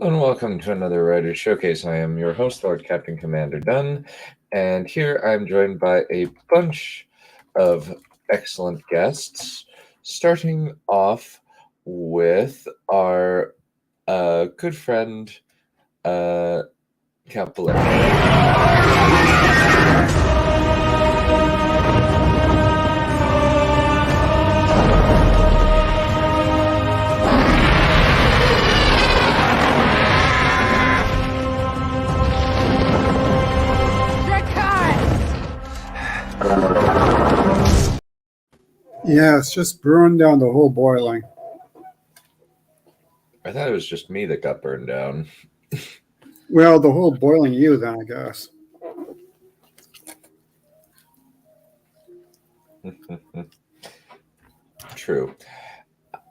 And welcome to another Writer's Showcase. I am your host, Lord Captain Commander Dunn, and here I'm joined by a bunch of excellent guests, starting off with our good friend, Count Valerian. Yeah, it's just burned down the whole boiling. I thought it was just me that got burned down. Well, the whole boiling you then, I guess. True.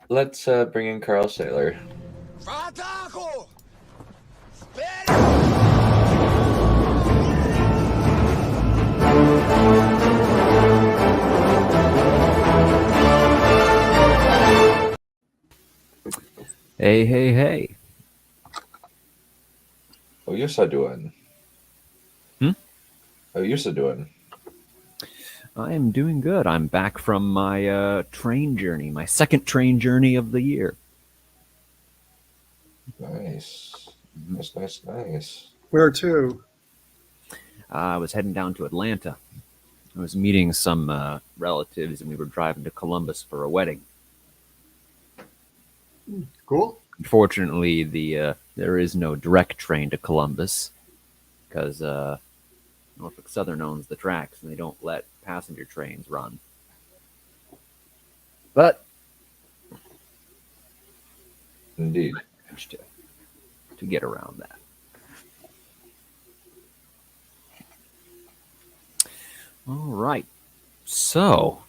Let's bring in Carl Sailor. Hey, hey, hey. How you doing? How you doing? I am doing good. I'm back from my train journey, my second train journey of the year. Nice. Nice. Where to? I was heading down to Atlanta. I was meeting some relatives, and we were driving to Columbus for a wedding. Cool. Unfortunately, there is no direct train to Columbus because Norfolk Southern owns the tracks, and they don't let passenger trains run. But Indeed. I managed to get around that. All right. So,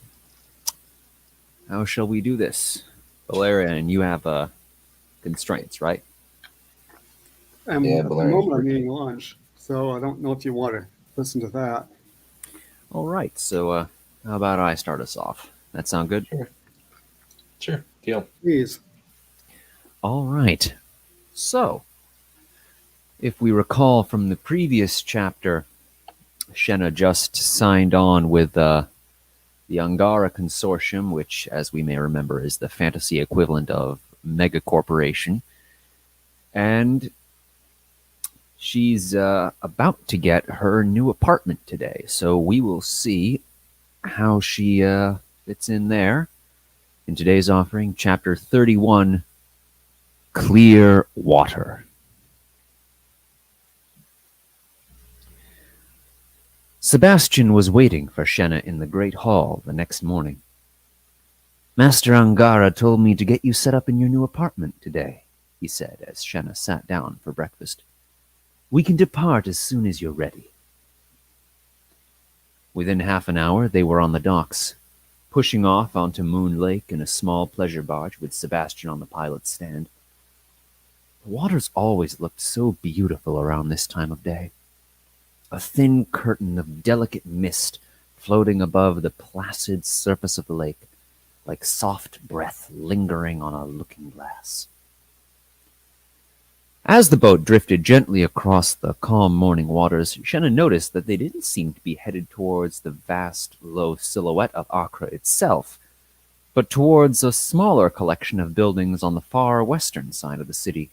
how shall we do this? Valerian, you have constraints, right? At the moment, I'm eating lunch, so I don't know if you want to listen to that. All right. So, how about I start us off? That sound good? Sure. Deal. Please. All right. So, if we recall from the previous chapter, Shenna just signed on with the Angara Consortium, which, as we may remember, is the fantasy equivalent of Mega Corporation. And she's about to get her new apartment today. So we will see how she fits in there. In today's offering, Chapter 31, Clear Water. Sebastian was waiting for Shenna in the great hall the next morning. Master Angara told me to get you set up in your new apartment today, he said as Shenna sat down for breakfast. We can depart as soon as you're ready. Within half an hour, they were on the docks, pushing off onto Moon Lake in a small pleasure barge with Sebastian on the pilot's stand. The waters always looked so beautiful around this time of day. A thin curtain of delicate mist floating above the placid surface of the lake, like soft breath lingering on a looking glass. As the boat drifted gently across the calm morning waters, Shenna noticed that they didn't seem to be headed towards the vast, low silhouette of Accra itself, but towards a smaller collection of buildings on the far western side of the city.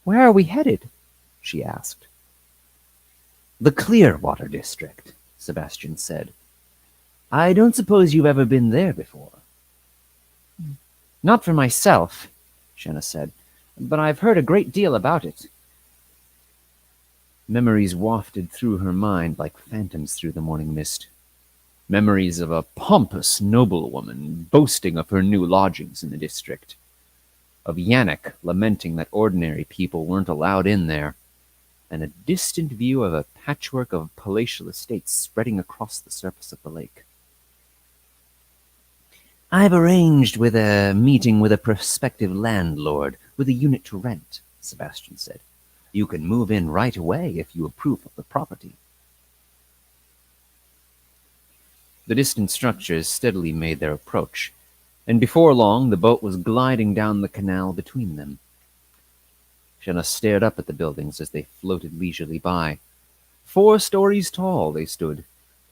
"Where are we headed?" she asked. "The Clearwater District," Sebastian said. "I don't suppose you've ever been there before." "Not for myself," Shenna said, "but I've heard a great deal about it." Memories wafted through her mind like phantoms through the morning mist. Memories of a pompous noblewoman boasting of her new lodgings in the district. Of Yannick lamenting that ordinary people weren't allowed in there. And a distant view of a patchwork of palatial estates spreading across the surface of the lake. "I've arranged with a meeting with a prospective landlord with a unit to rent," Sebastian said. "You can move in right away if you approve of the property." The distant structures steadily made their approach, and before long the boat was gliding down the canal between them. Shenna stared up at the buildings as they floated leisurely by. 4 stories tall they stood,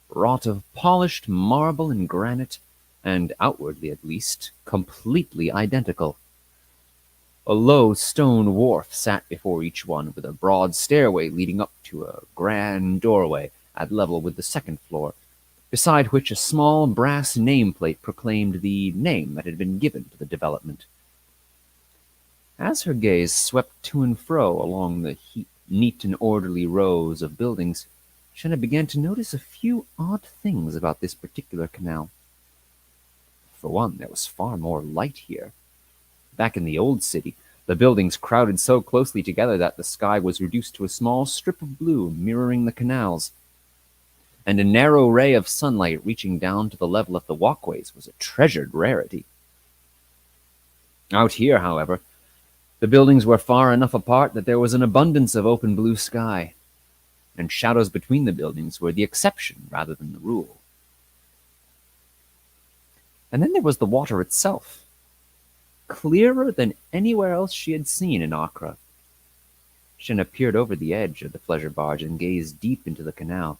wrought of polished marble and granite, and outwardly at least, completely identical. A low stone wharf sat before each one, with a broad stairway leading up to a grand doorway at level with the second floor, beside which a small brass nameplate proclaimed the name that had been given to the development. As her gaze swept to and fro along the neat and orderly rows of buildings, Shenna began to notice a few odd things about this particular canal. For one, there was far more light here. Back in the old city, the buildings crowded so closely together that the sky was reduced to a small strip of blue mirroring the canals, and a narrow ray of sunlight reaching down to the level of the walkways was a treasured rarity. Out here, however, the buildings were far enough apart that there was an abundance of open blue sky, and shadows between the buildings were the exception rather than the rule. And then there was the water itself, clearer than anywhere else she had seen in Accra. Shenna peered over the edge of the pleasure barge and gazed deep into the canal.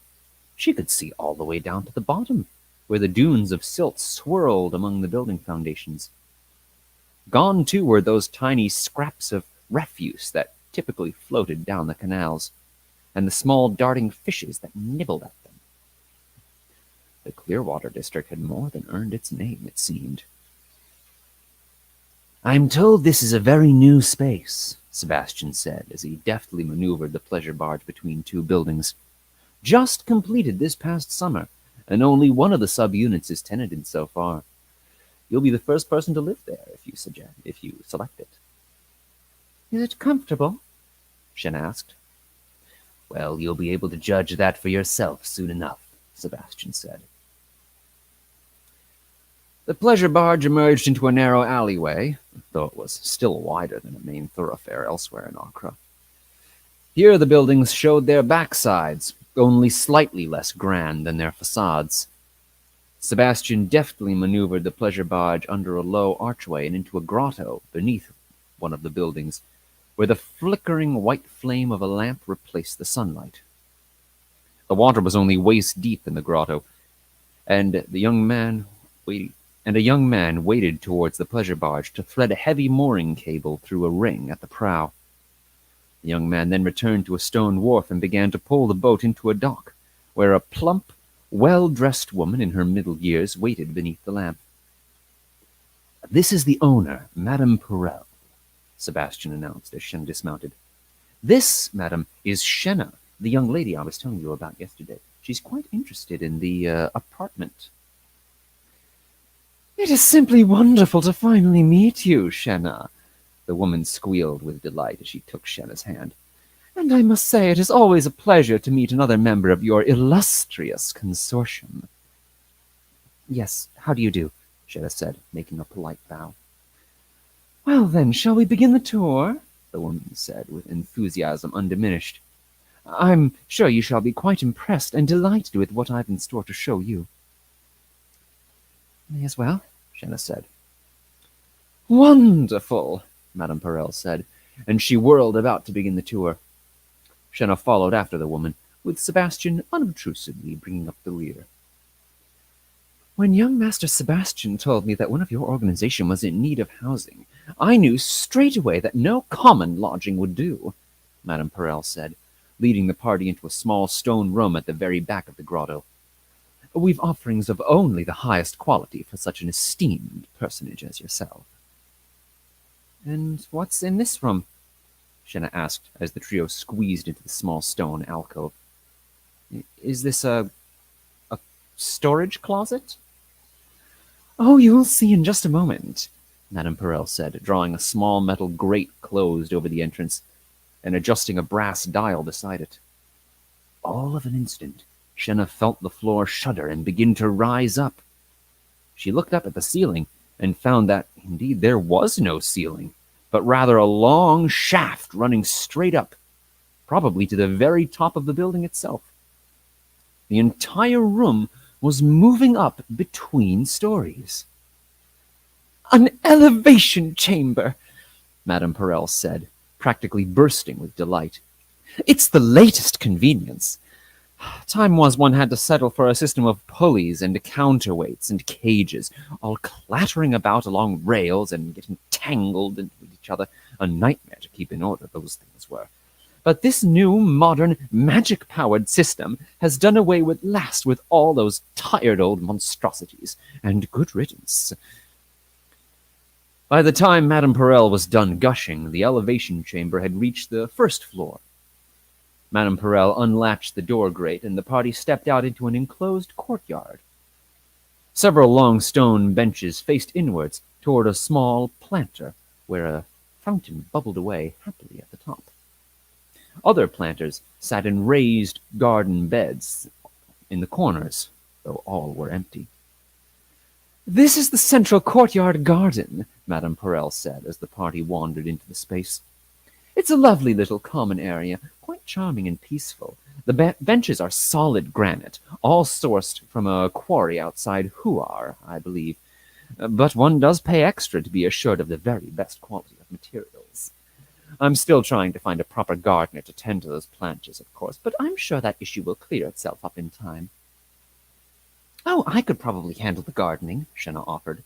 She could see all the way down to the bottom, where the dunes of silt swirled among the building foundations. Gone, too, were those tiny scraps of refuse that typically floated down the canals, and the small darting fishes that nibbled at them. The Clearwater district had more than earned its name, it seemed. "I'm told this is a very new space," Sebastian said as he deftly maneuvered the pleasure barge between 2 buildings. "Just completed this past summer, and only one of the subunits is tenanted so far. You'll be the first person to live there if you select it." "Is it comfortable?" Shen asked. "Well, you'll be able to judge that for yourself soon enough," Sebastian said. The pleasure barge emerged into a narrow alleyway, though it was still wider than a main thoroughfare elsewhere in Accra. Here the buildings showed their backsides, only slightly less grand than their facades. Sebastian deftly maneuvered the pleasure barge under a low archway and into a grotto beneath one of the buildings, where the flickering white flame of a lamp replaced the sunlight. The water was only waist deep in the grotto, and a young man waded towards the pleasure barge to thread a heavy mooring cable through a ring at the prow. The young man then returned to a stone wharf and began to pull the boat into a dock, where a plump, well-dressed woman in her middle years waited beneath the lamp. "This is the owner, Madame Perel," Sebastian announced as Shen dismounted. "This, madam, is Shenna, the young lady I was telling you about yesterday. She's quite interested in the apartment." "It is simply wonderful to finally meet you, Shenna," the woman squealed with delight as she took Shenna's hand. "And I must say it is always a pleasure to meet another member of your illustrious consortium." "Yes, how do you do?" Shenna said, making a polite bow. "Well then, shall we begin the tour?" the woman said, with enthusiasm undiminished. "I'm sure you shall be quite impressed and delighted with what I've in store to show you." "May as well," Shenna said. "Wonderful," Madame Perel said, and she whirled about to begin the tour. Shenna followed after the woman, with Sebastian unobtrusively bringing up the rear. "When young Master Sebastian told me that one of your organization was in need of housing, I knew straight away that no common lodging would do," Madame Perel said, leading the party into a small stone room at the very back of the grotto. "We've offerings of only the highest quality for such an esteemed personage as yourself." "And what's in this room?" Shenna asked as the trio squeezed into the small stone alcove. "Is this a storage closet?" "Oh, you will see in just a moment," Madame Perel said, drawing a small metal grate closed over the entrance and adjusting a brass dial beside it. All of an instant, Shenna felt the floor shudder and begin to rise up. She looked up at the ceiling and found that, indeed, there was no ceiling, but rather a long shaft running straight up, probably to the very top of the building itself. The entire room was moving up between stories. "An elevation chamber," Madame Perel said, practically bursting with delight. "It's the latest convenience. Time was one had to settle for a system of pulleys and counterweights and cages, all clattering about along rails and getting tangled into each other. A nightmare to keep in order, those things were. But this new, modern, magic-powered system has done away with all those tired old monstrosities, and good riddance." By the time Madame Perel was done gushing, the elevation chamber had reached the first floor. Madame Perel unlatched the door grate, and the party stepped out into an enclosed courtyard. Several long stone benches faced inwards toward a small planter, where a fountain bubbled away happily at the top. Other planters sat in raised garden beds in the corners, though all were empty. "This is the central courtyard garden," Madame Perel said as the party wandered into the space. "It's a lovely little common area, quite charming and peaceful. The benches are solid granite, all sourced from a quarry outside Huar, I believe. But one does pay extra to be assured of the very best quality of materials. I'm still trying to find a proper gardener to tend to those planters, of course, but I'm sure that issue will clear itself up in time." "Oh, I could probably handle the gardening," Shenna offered.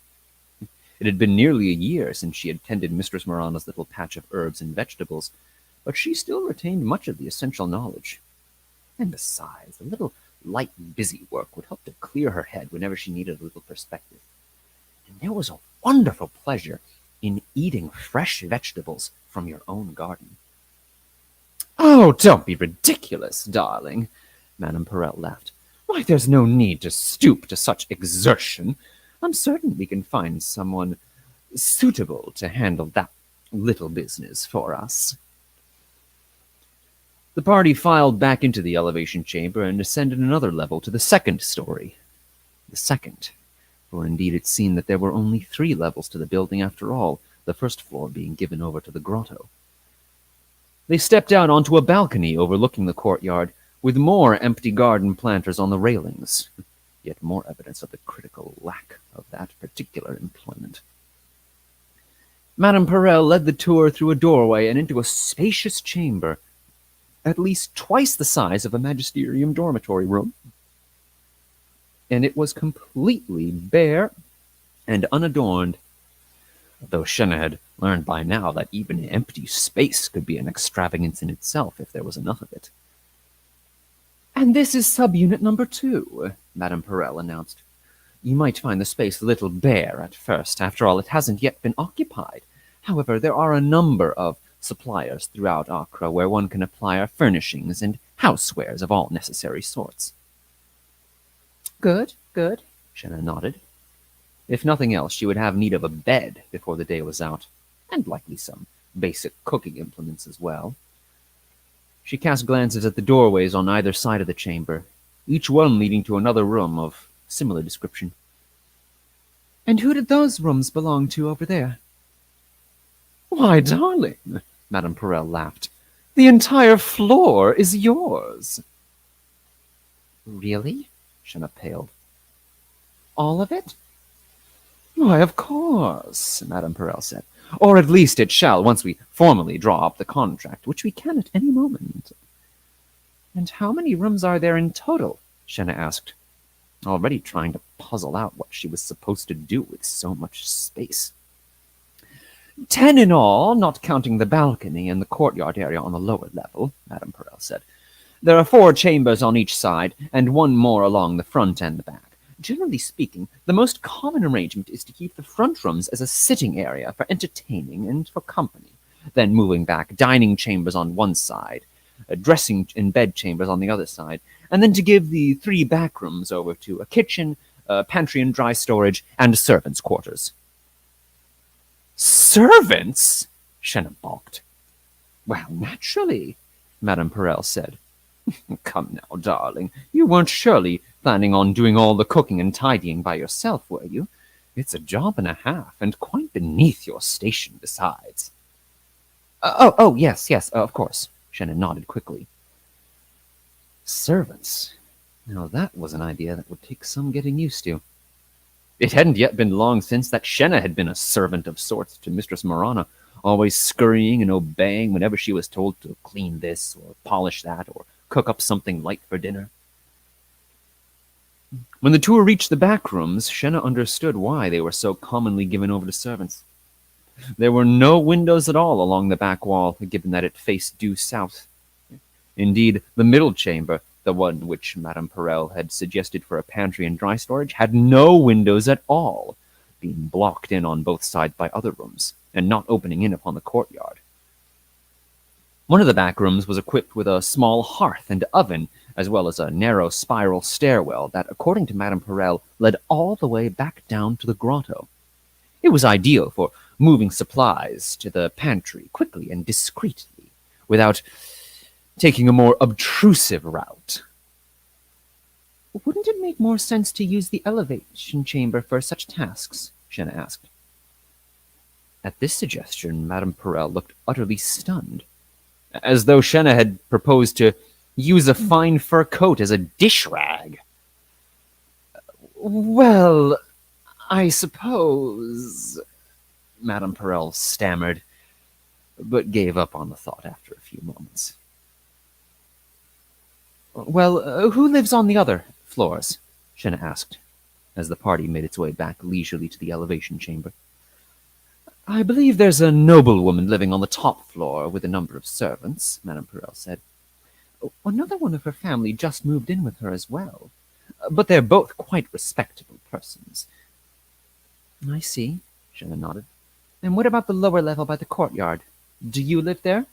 It had been nearly a year since she had tended Mistress Marana's little patch of herbs and vegetables, but she still retained much of the essential knowledge. And besides, a little light, busy work would help to clear her head whenever she needed a little perspective. And there was a wonderful pleasure in eating fresh vegetables from your own garden. "Oh, don't be ridiculous, darling," Madame Perel laughed. "Why, there's no need to stoop to such exertion. I'm certain we can find someone suitable to handle that little business for us." The party filed back into the elevation chamber and ascended another level to the second story. The second, for indeed it seemed that there were only 3 levels to the building after all, the first floor being given over to the grotto. They stepped out onto a balcony overlooking the courtyard, with more empty garden planters on the railings, yet more evidence of the critical lack of that particular employment. Madame Perel led the tour through a doorway and into a spacious chamber, at least twice the size of a magisterium dormitory room. And it was completely bare and unadorned, though Shenna had learned by now that even empty space could be an extravagance in itself if there was enough of it. "And this is subunit number 2, Madame Perel announced. "You might find the space a little bare at first. After all, it hasn't yet been occupied. However, there are a number of suppliers throughout Acre where one can apply our furnishings and housewares of all necessary sorts." Good, Shenna nodded. If nothing else, she would have need of a bed before the day was out, and likely some basic cooking implements as well. She cast glances at the doorways on either side of the chamber, each one leading to another room of similar description. "And who did those rooms belong to over there?" "Why, darling," Madame Perel laughed, "the entire floor is yours." "Really?" Shenna paled. "All of it?" "Why, of course," Madame Perel said. "Or at least it shall, once we formally draw up the contract, which we can at any moment." "And how many rooms are there in total?" Shenna asked, already trying to puzzle out what she was supposed to do with so much space. 10 in all, not counting the balcony and the courtyard area on the lower level, Madame Perel said. "There are 4 chambers on each side, and 1 more along the front and the back. Generally speaking, the most common arrangement is to keep the front rooms as a sitting area for entertaining and for company, then moving back dining chambers on one side, dressing and bed chambers on the other side, and then to give the 3 back rooms over to a kitchen, pantry and dry storage, and servants' quarters." "Servants?" Shenna balked. "Well, naturally," Madame Perel said. "Come now, darling, you weren't surely planning on doing all the cooking and tidying by yourself, were you? It's a job and a half, and quite beneath your station besides." Yes, of course," Shenna nodded quickly. Servants. Now that was an idea that would take some getting used to. It hadn't yet been long since that Shenna had been a servant of sorts to Mistress Marana, always scurrying and obeying whenever she was told to clean this or polish that or cook up something light for dinner. When the tour reached the back rooms, Shenna understood why they were so commonly given over to servants. There were no windows at all along the back wall, given that it faced due south. Indeed, the middle chamber, the one which Madame Perel had suggested for a pantry and dry storage, had no windows at all, being blocked in on both sides by other rooms, and not opening in upon the courtyard. One of the back rooms was equipped with a small hearth and oven, as well as a narrow spiral stairwell that, according to Madame Perel, led all the way back down to the grotto. It was ideal for moving supplies to the pantry quickly and discreetly, without taking a more obtrusive route. Wouldn't it make more sense to use the elevation chamber for such tasks? Shenna asked. At this suggestion, Madame Perel looked utterly stunned, as though Shenna had proposed to use a fine fur coat as a dish rag. Well, I suppose, Madame Perel stammered, but gave up on the thought after a few moments. Well, who lives on the other floors? Shenna asked, as the party made its way back leisurely to the elevation chamber. I believe there's a noblewoman living on the top floor with a number of servants, Madame Perel said. Another one of her family just moved in with her as well, but they're both quite respectable persons. I see, Shenna nodded. And what about the lower level by the courtyard? Do you live there?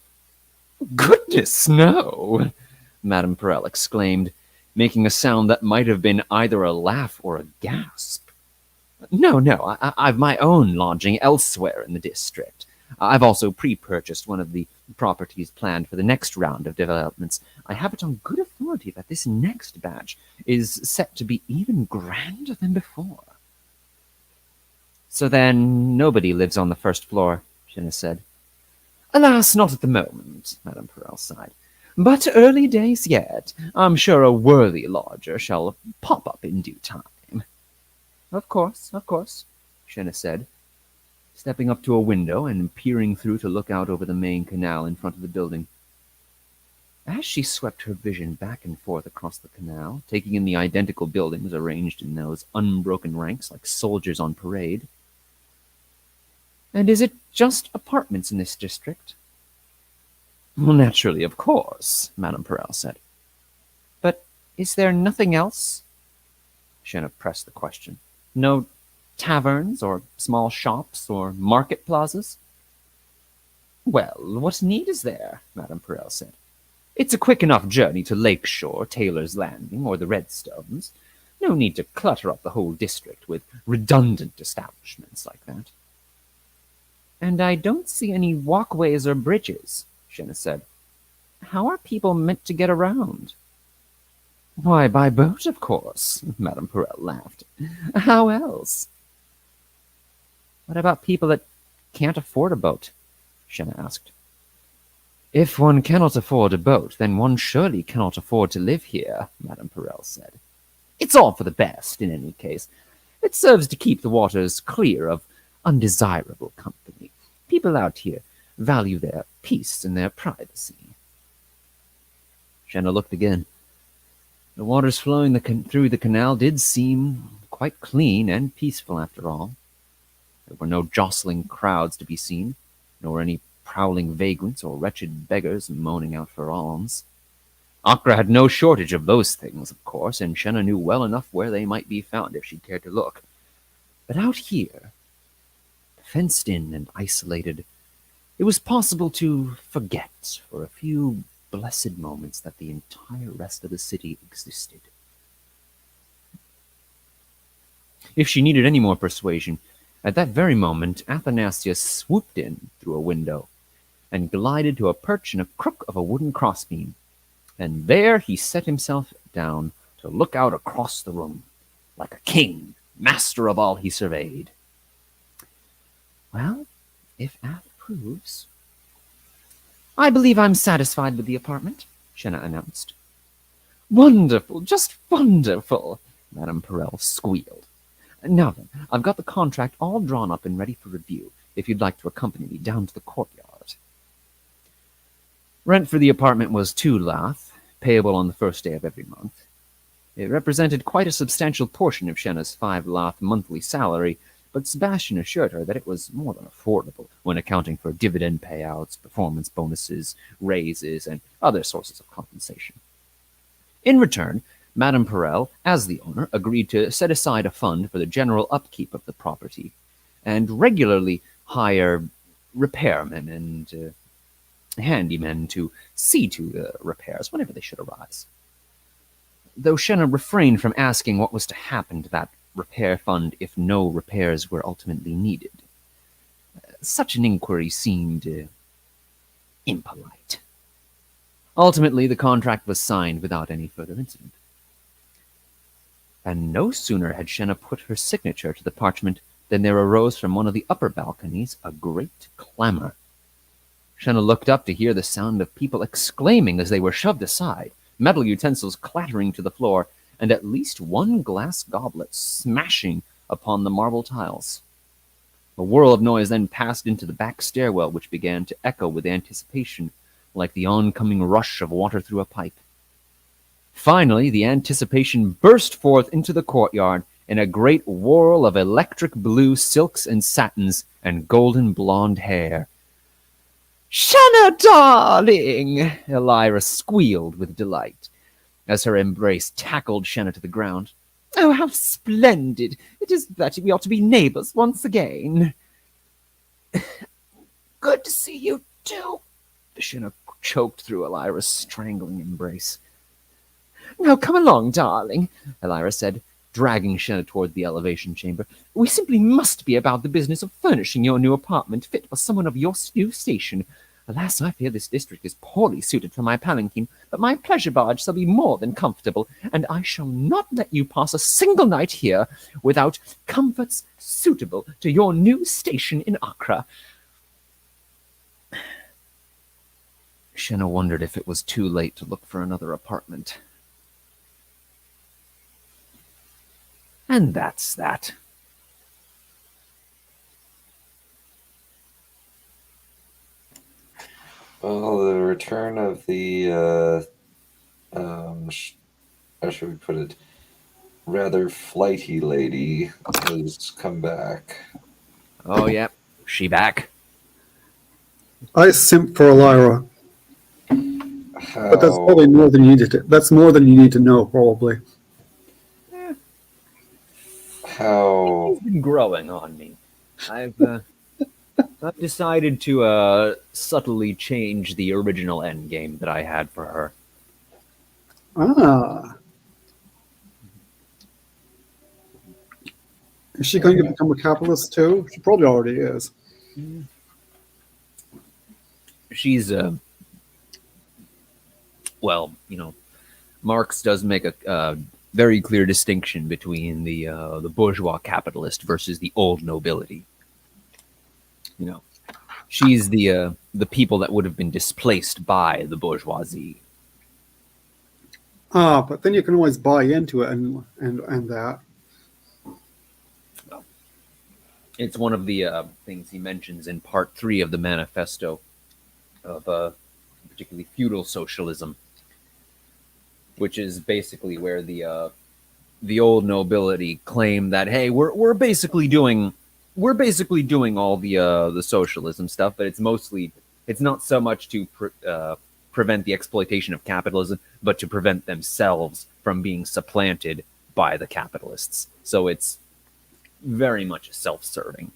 Goodness, no, Madame Perel exclaimed, making a sound that might have been either a laugh or a gasp. No, I've my own lodging elsewhere in the district. I've also pre-purchased one of the properties planned for the next round of developments. I have it on good authority that this next batch is set to be even grander than before. So then nobody lives on the first floor, Shenna said. Alas, not at the moment, Madame Perel sighed. But early days yet. I'm sure a worthy lodger shall pop up in due time. Of course, Shenna said, stepping up to a window and peering through to look out over the main canal in front of the building. As she swept her vision back and forth across the canal, taking in the identical buildings arranged in those unbroken ranks like soldiers on parade. And is it just apartments in this district? Well, naturally, of course, Madame Perel said. But is there nothing else? Shenna pressed the question. No taverns or small shops or market plazas? Well, what need is there? Madame Perel said. It's a quick enough journey to Lakeshore, Taylor's Landing, or the Redstones. No need to clutter up the whole district with redundant establishments like that. And I don't see any walkways or bridges, Shenna said. How are people meant to get around? Why, by boat, of course, Madame Perel laughed. How else? What about people that can't afford a boat? Shenna asked. If one cannot afford a boat, then one surely cannot afford to live here, Madame Perel said. It's all for the best, in any case. It serves to keep the waters clear of undesirable company. People out here value their peace and their privacy. Shenna looked again. The waters flowing through the canal did seem quite clean and peaceful after all. There were no jostling crowds to be seen, nor any prowling vagrants or wretched beggars moaning out for alms. Accra had no shortage of those things, of course, and Shenna knew well enough where they might be found if she cared to look. But out here, fenced in and isolated, it was possible to forget for a few blessed moments that the entire rest of the city existed. If she needed any more persuasion, at that very moment Athanasius swooped in through a window and glided to a perch in a crook of a wooden crossbeam, and there he set himself down to look out across the room, like a king, master of all he surveyed. Well, if Ath approves... I believe I'm satisfied with the apartment, Shenna announced. Wonderful, just wonderful, Madame Perel squealed. Now then, I've got the contract all drawn up and ready for review. if you'd like to accompany me down to the courtyard. Rent for the apartment was 2 lath, payable on the first day of every month. It represented quite a substantial portion of Shenna's 5 lath monthly salary, but Sebastian assured her that it was more than affordable when accounting for dividend payouts, performance bonuses, raises, and other sources of compensation. In return, Madame Perel, as the owner, agreed to set aside a fund for the general upkeep of the property and regularly hire repairmen and handymen to see to the repairs whenever they should arise. Though Shenna refrained from asking what was to happen to that repair fund if no repairs were ultimately needed. Such an inquiry seemed impolite. Ultimately, the contract was signed without any further incident. And no sooner had Shenna put her signature to the parchment than there arose from one of the upper balconies a great clamor. Shenna looked up to hear the sound of people exclaiming as they were shoved aside, metal utensils clattering to the floor, and at least one glass goblet smashing upon the marble tiles. A whirl of noise then passed into the back stairwell, which began to echo with anticipation, like the oncoming rush of water through a pipe. Finally, the anticipation burst forth into the courtyard in a great whirl of electric blue silks and satins and golden blonde hair. "Shenna, darling!" Elira squealed with delight, as her embrace tackled Shenna to the ground. "Oh, how splendid! It is that we ought to be neighbors once again." "Good to see you, too," Shenna choked through Elira's strangling embrace. "Now come along, darling," Elira said, dragging Shenna toward the elevation chamber. "We simply must be about the business of furnishing your new apartment fit for someone of your new station. Alas, I fear this district is poorly suited for my palanquin, but my pleasure barge shall be more than comfortable, and I shall not let you pass a single night here without comforts suitable to your new station in Accra." Shenna wondered if it was too late to look for another apartment. And that's that. Well, the return of the, how should we put it, rather flighty lady has come back. Oh, yeah. She back. I simp for Elira. But that's probably more than you need to. That's more than you need to know, probably. How? She's been growing on me. I've decided to subtly change the original endgame that I had for her. Ah. Is she going to become a capitalist too? She probably already is. She's well, you know, Marx does make a very clear distinction between the bourgeois capitalist versus the old nobility. You know, she's the people that would have been displaced by the bourgeoisie. Ah, but then you can always buy into it and that. It's one of the things he mentions in part 3 of the manifesto of particularly feudal socialism, which is basically where the old nobility claim that, hey, we're basically doing all the socialism stuff, but it's not so much to prevent the exploitation of capitalism, but to prevent themselves from being supplanted by the capitalists. So it's very much a self-serving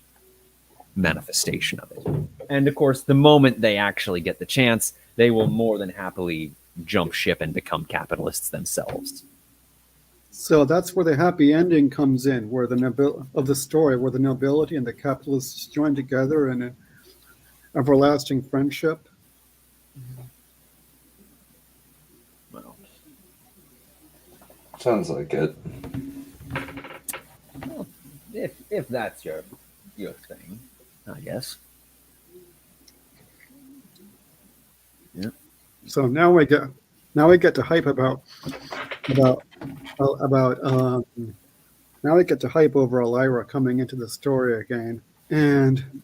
manifestation of it. And of course, the moment they actually get the chance, they will more than happily jump ship and become capitalists themselves. So that's where the happy ending comes in, where of the story, where the nobility and the capitalists join together in an everlasting friendship. Well, Sounds like it. well, if that's your thing, I guess. Yeah. So now we get to hype about now we get to hype over Elira coming into the story again. And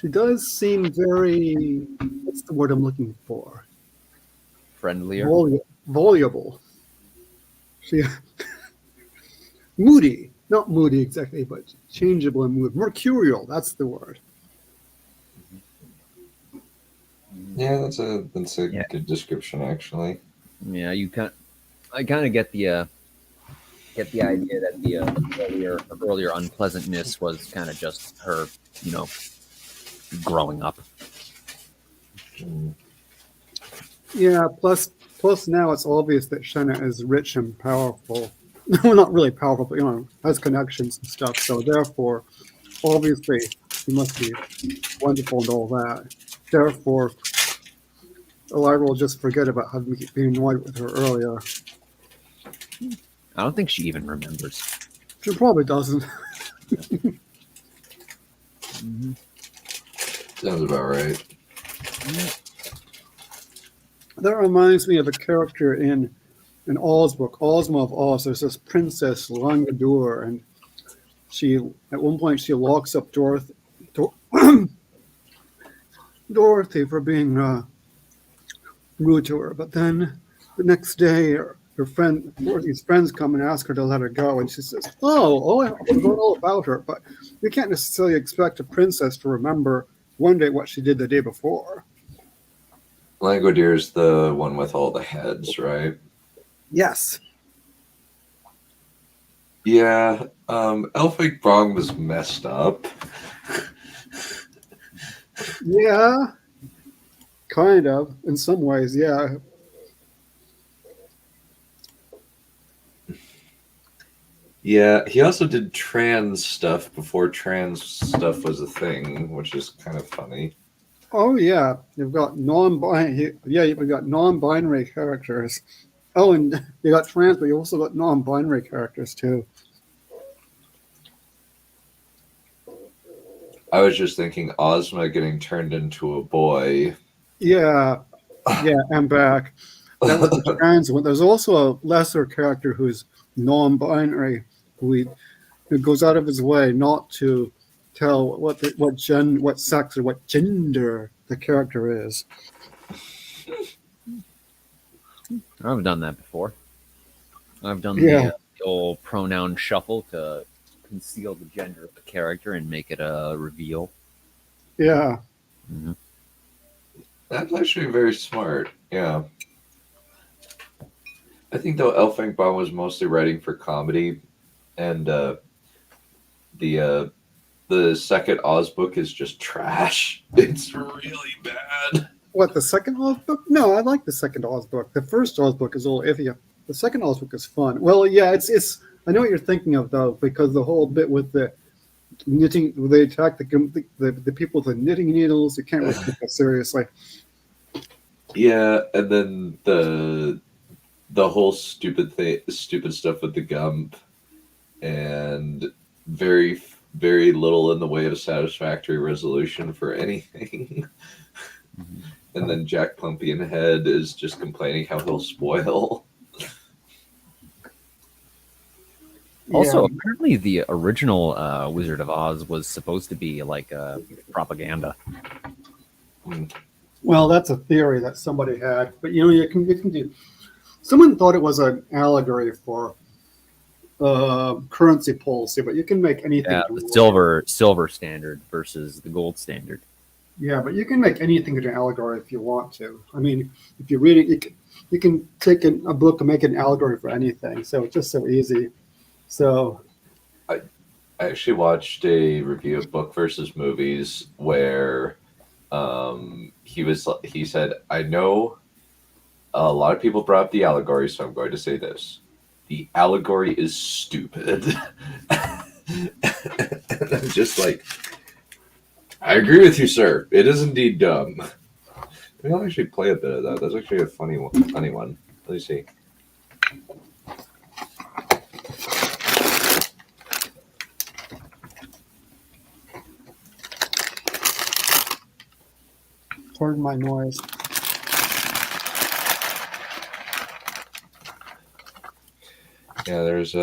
She does seem very, what's the word I'm looking for? Friendlier. Voluble. She moody, not moody exactly, but changeable in mood. Mercurial, that's the word. Yeah, that's a Yeah. good description, actually. Yeah, I kind of get the idea that the earlier unpleasantness was kind of just her, you know, growing up. Mm. Yeah, plus now it's obvious that Shenna is rich and powerful. Well, not really powerful, but has connections and stuff. So therefore, obviously, she must be wonderful and all that. Therefore, Elira will just forget about having being annoyed with her earlier. I don't think she even remembers. She probably doesn't. Mm-hmm. Sounds about right. That reminds me of a character in Oz book, Ozma of Oz. There's this princess Langadur, and she at one point she locks up Dorothy for being rude to her. But then the next day, her friend, Dorothy's friends come and ask her to let her go, and she says, "Oh, I forgot all about her." But you can't necessarily expect a princess to remember one day what she did the day before. Langudier's the one with all the heads, right? Yes. Yeah, Elphic Bong was messed up. Yeah. Kind of, in some ways, yeah. Yeah, he also did trans stuff before trans stuff was a thing, which is kind of funny. Oh yeah, you've got non-binary. Yeah, you've got non-binary characters. Oh, and you got trans, but you also got non-binary characters too. I was just thinking Ozma getting turned into a boy. Yeah, I'm back. That was the trans one. There's also a lesser character who's non-binary, who goes out of his way not to tell what sex or what gender the character is. I've done that before. I've done Yeah. the old pronoun shuffle to conceal the gender of the character and make it a reveal. Yeah. Mm-hmm. That's actually very smart. Yeah. I think though Elfang Baum was mostly writing for comedy, and the second Oz book is just trash. It's really bad. What, the second Oz book? No, I like the second Oz book. The first Oz book is a little iffy. The second Oz book is fun. Well, yeah, it's. I know what you're thinking of though, because the whole bit with the knitting, they attack the people with the knitting needles. You can't really take that seriously. Yeah, and then the whole stupid stuff with the Gump, and very very little in the way of satisfactory resolution for anything. Mm-hmm. And then Jack Pumpkinhead is just complaining how he'll spoil. Also, Yeah. apparently the original Wizard of Oz was supposed to be like propaganda. Well, that's a theory that somebody had, but you can do. Someone thought it was an allegory for currency policy, but you can make anything. Yeah, the silver standard versus the gold standard. Yeah, but you can make anything into an allegory if you want to. I mean, if you read it, you can take a book and make it an allegory for anything. So it's just so easy. So I actually watched a review of Book versus Movies where he said, I know a lot of people brought up the allegory, so I'm going to say this. The allegory is stupid. And I'm just like, I agree with you, sir. It is indeed dumb. Maybe I'll actually play a bit of that. That's actually a funny one. Let me see. pardon my noise. Yeah, there's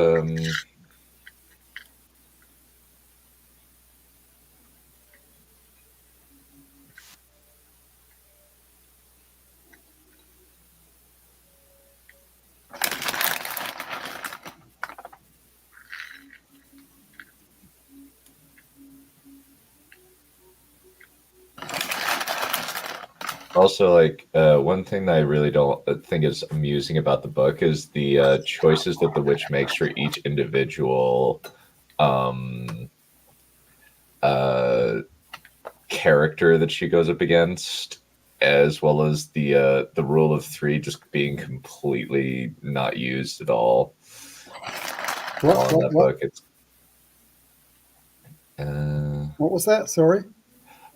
Also, like one thing that I really don't think is amusing about the book is the choices that the witch makes for each individual um, uh, character that she goes up against, as well as the rule of three just being completely not used at all. All in that book, it's What was that? Sorry.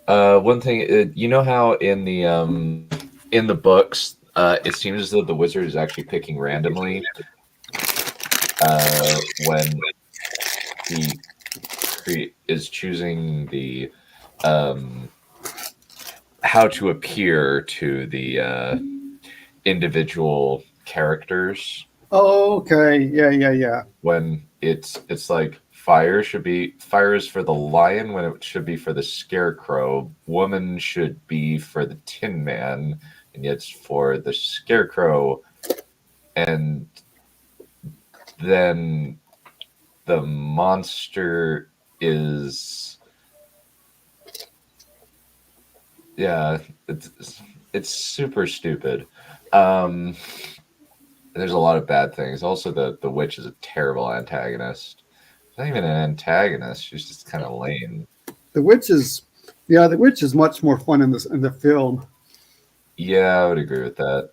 one thing. You know how in the books, it seems as though the wizard is actually picking randomly when he is choosing the how to appear to the individual characters. Oh, okay. Yeah. When it's like fire is for the lion when it should be for the scarecrow. Woman should be for the tin man, and yet it's for the scarecrow. And then the monster is it's super stupid. There's a lot of bad things. Also, the witch is a terrible antagonist. She's not even an antagonist. She's just kind of lame. The witch is much more fun in the film. Yeah, I would agree with that.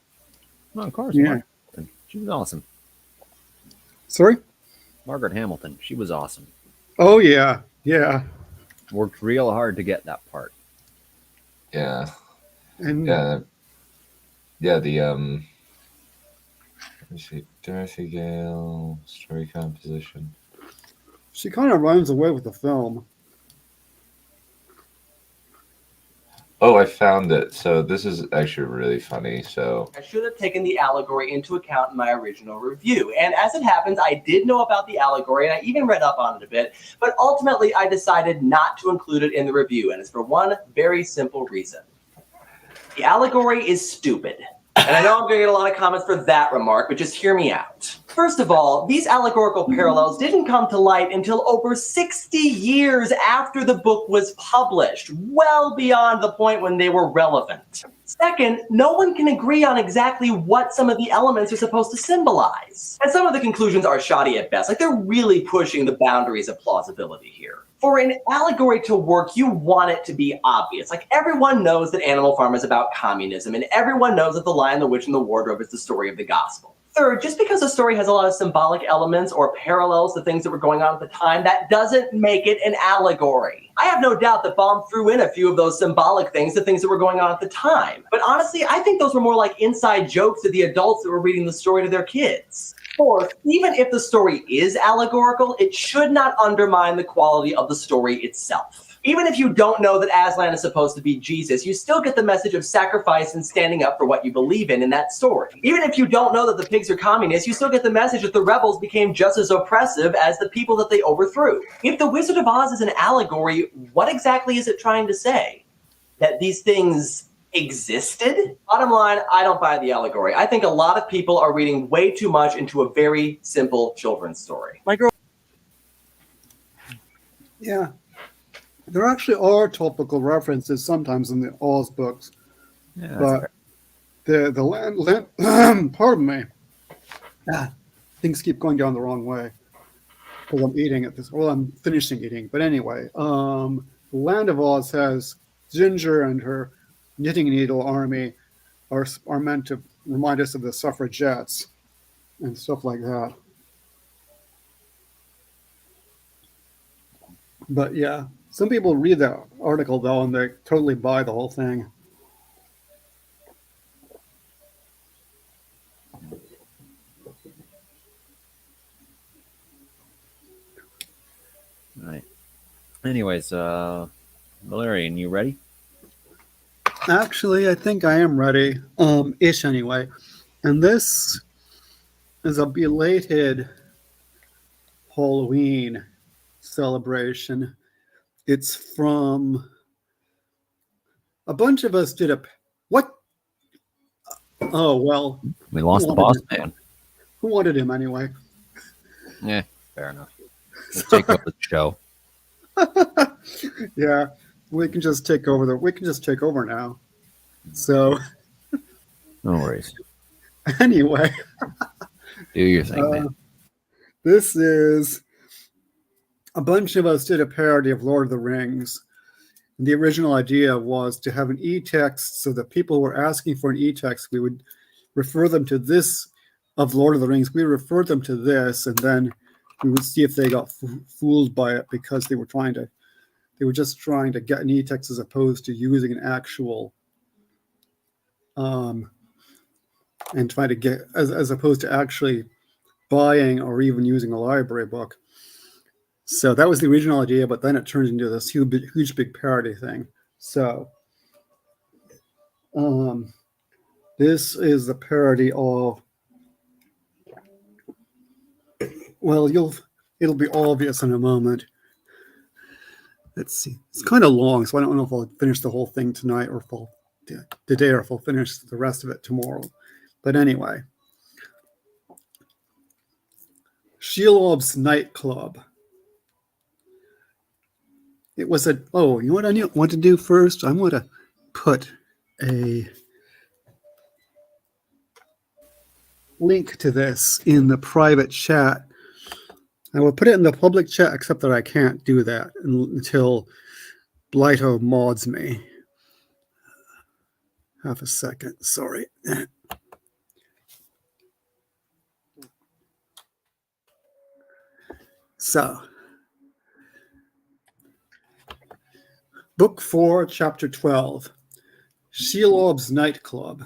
Well, of course. Yeah. She was awesome. Sorry? Margaret Hamilton. She was awesome. Oh, yeah. Worked real hard to get that part. Yeah. And The let me see, Dorothy Gale, story composition. she kind of runs away with the film. Oh, I found it. So this is actually really funny. So I should have taken the allegory into account in my original review. And as it happens, I did know about the allegory and I even read up on it a bit, but ultimately I decided not to include it in the review. And it's for one very simple reason. The allegory is stupid. And I know I'm going to get a lot of comments for that remark, but just hear me out. First of all, these allegorical parallels didn't come to light until over 60 years after the book was published, well beyond the point when they were relevant. Second, no one can agree on exactly what some of the elements are supposed to symbolize. And some of the conclusions are shoddy at best, like they're really pushing the boundaries of plausibility here. For an allegory to work, you want it to be obvious. Like everyone knows that Animal Farm is about communism, and everyone knows that The Lion, the Witch, and the Wardrobe is the story of the gospel. Third, just because a story has a lot of symbolic elements or parallels to things that were going on at the time, that doesn't make it an allegory. I have no doubt that Baum threw in a few of those symbolic things to things that were going on at the time. But honestly, I think those were more like inside jokes to the adults that were reading the story to their kids. Fourth, even if the story is allegorical, it should not undermine the quality of the story itself. Even if you don't know that Aslan is supposed to be Jesus, you still get the message of sacrifice and standing up for what you believe in that story. Even if you don't know that the pigs are communists, you still get the message that the rebels became just as oppressive as the people that they overthrew. If The Wizard of Oz is an allegory, what exactly is it trying to say? That these things existed? Bottom line, I don't buy the allegory. I think a lot of people are reading way too much into a very simple children's story. Yeah. There actually are topical references sometimes in the Oz books. Yeah, But the land pardon me. Things keep going down the wrong way. Because I'm eating at this. Well, I'm finishing eating. But anyway, the Land of Oz has Ginger and her knitting needle army are meant to remind us of the suffragettes and stuff like that. But yeah, some people read that article though and they totally buy the whole thing. right. Anyways, Valerian, you ready? Actually, I think I am ready. Ish anyway. And this is a belated Halloween celebration. It's from a bunch of us did a what? Oh well, We lost the boss man. who wanted him anyway? Yeah, fair enough. Let's take over the show. Yeah, we can just take over now. So No worries. anyway, Do your thing, man. this is a bunch of us did a parody of Lord of the Rings. And the original idea was to have an e-text so that people who were asking for an e-text, we would refer them to this of Lord of the Rings. We referred them to this, and then we would see if they got fooled by it because they were just trying to get an e-text as opposed to using an actual and trying to get as opposed to actually buying or even using a library book. So that was the original idea, but then it turned into this huge big parody thing. So this is the parody of, well, it'll be obvious in a moment. Let's see. It's kind of long, so I don't know if I'll finish the whole thing tonight or if I'll today or if I'll finish the rest of it tomorrow. But anyway, Shelob's nightclub. It was you know what I want to do first? I want to put a link to this in the private chat. I will put it in the public chat, except that I can't do that until Blighto mods me. Half a second, sorry. So, Book 4, Chapter 12, Shelob's Nightclub.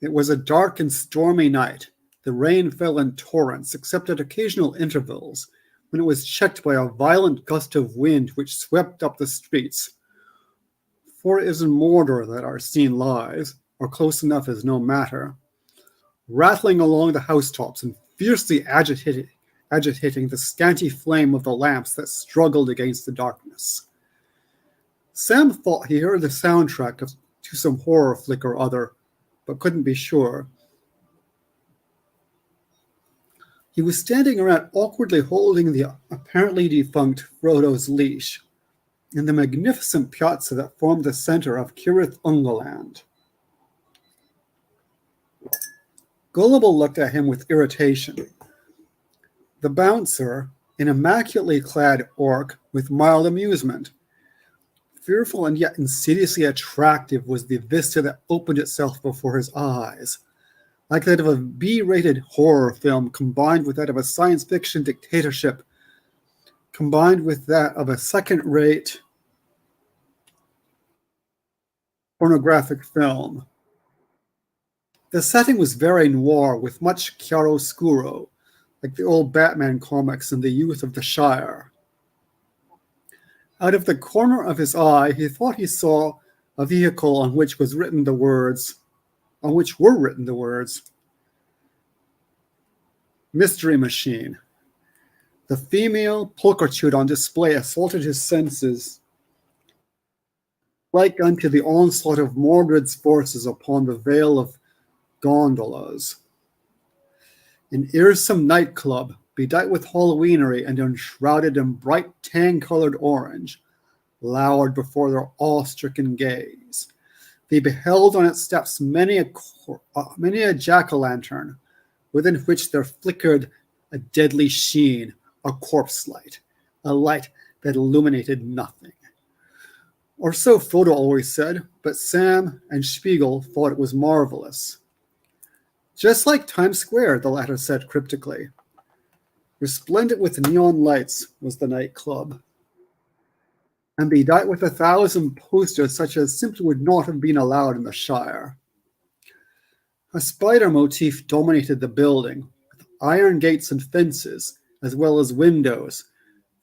It was a dark and stormy night. The rain fell in torrents, except at occasional intervals, when it was checked by a violent gust of wind which swept up the streets. For it is in Mordor that our scene lies, or close enough is no matter, rattling along the housetops and fiercely agitating the scanty flame of the lamps that struggled against the darkness. Sam thought he heard the soundtrack to some horror flick or other, but couldn't be sure. He was standing around awkwardly holding the apparently defunct Frodo's leash in the magnificent piazza that formed the center of Cirith Ungoliant. Gullible looked at him with irritation. The bouncer, an immaculately clad orc with mild amusement. Fearful and yet insidiously attractive was the vista that opened itself before his eyes, like that of a B-rated horror film combined with that of a science fiction dictatorship, combined with that of a second-rate pornographic film. The setting was very noir with much chiaroscuro, like the old Batman comics in the youth of the Shire. Out of the corner of his eye, he thought he saw a vehicle on which were written the words, Mystery Machine. The female pulchritude on display assaulted his senses like unto the onslaught of Mordred's forces upon the Vale of Gondolas. An eersome nightclub, bedight with Halloweenery and enshrouded in bright tan-colored orange, lowered before their awe-stricken gaze. They beheld on its steps many a jack-o'-lantern, within which there flickered a deadly sheen, a corpse light, a light that illuminated nothing. Or so Frodo always said, but Sam and Spiegel thought it was marvelous. Just like Times Square, the latter said cryptically. Resplendent with neon lights was the nightclub, and bedight with 1,000 posters such as simply would not have been allowed in the Shire. A spider motif dominated the building, with iron gates and fences, as well as windows,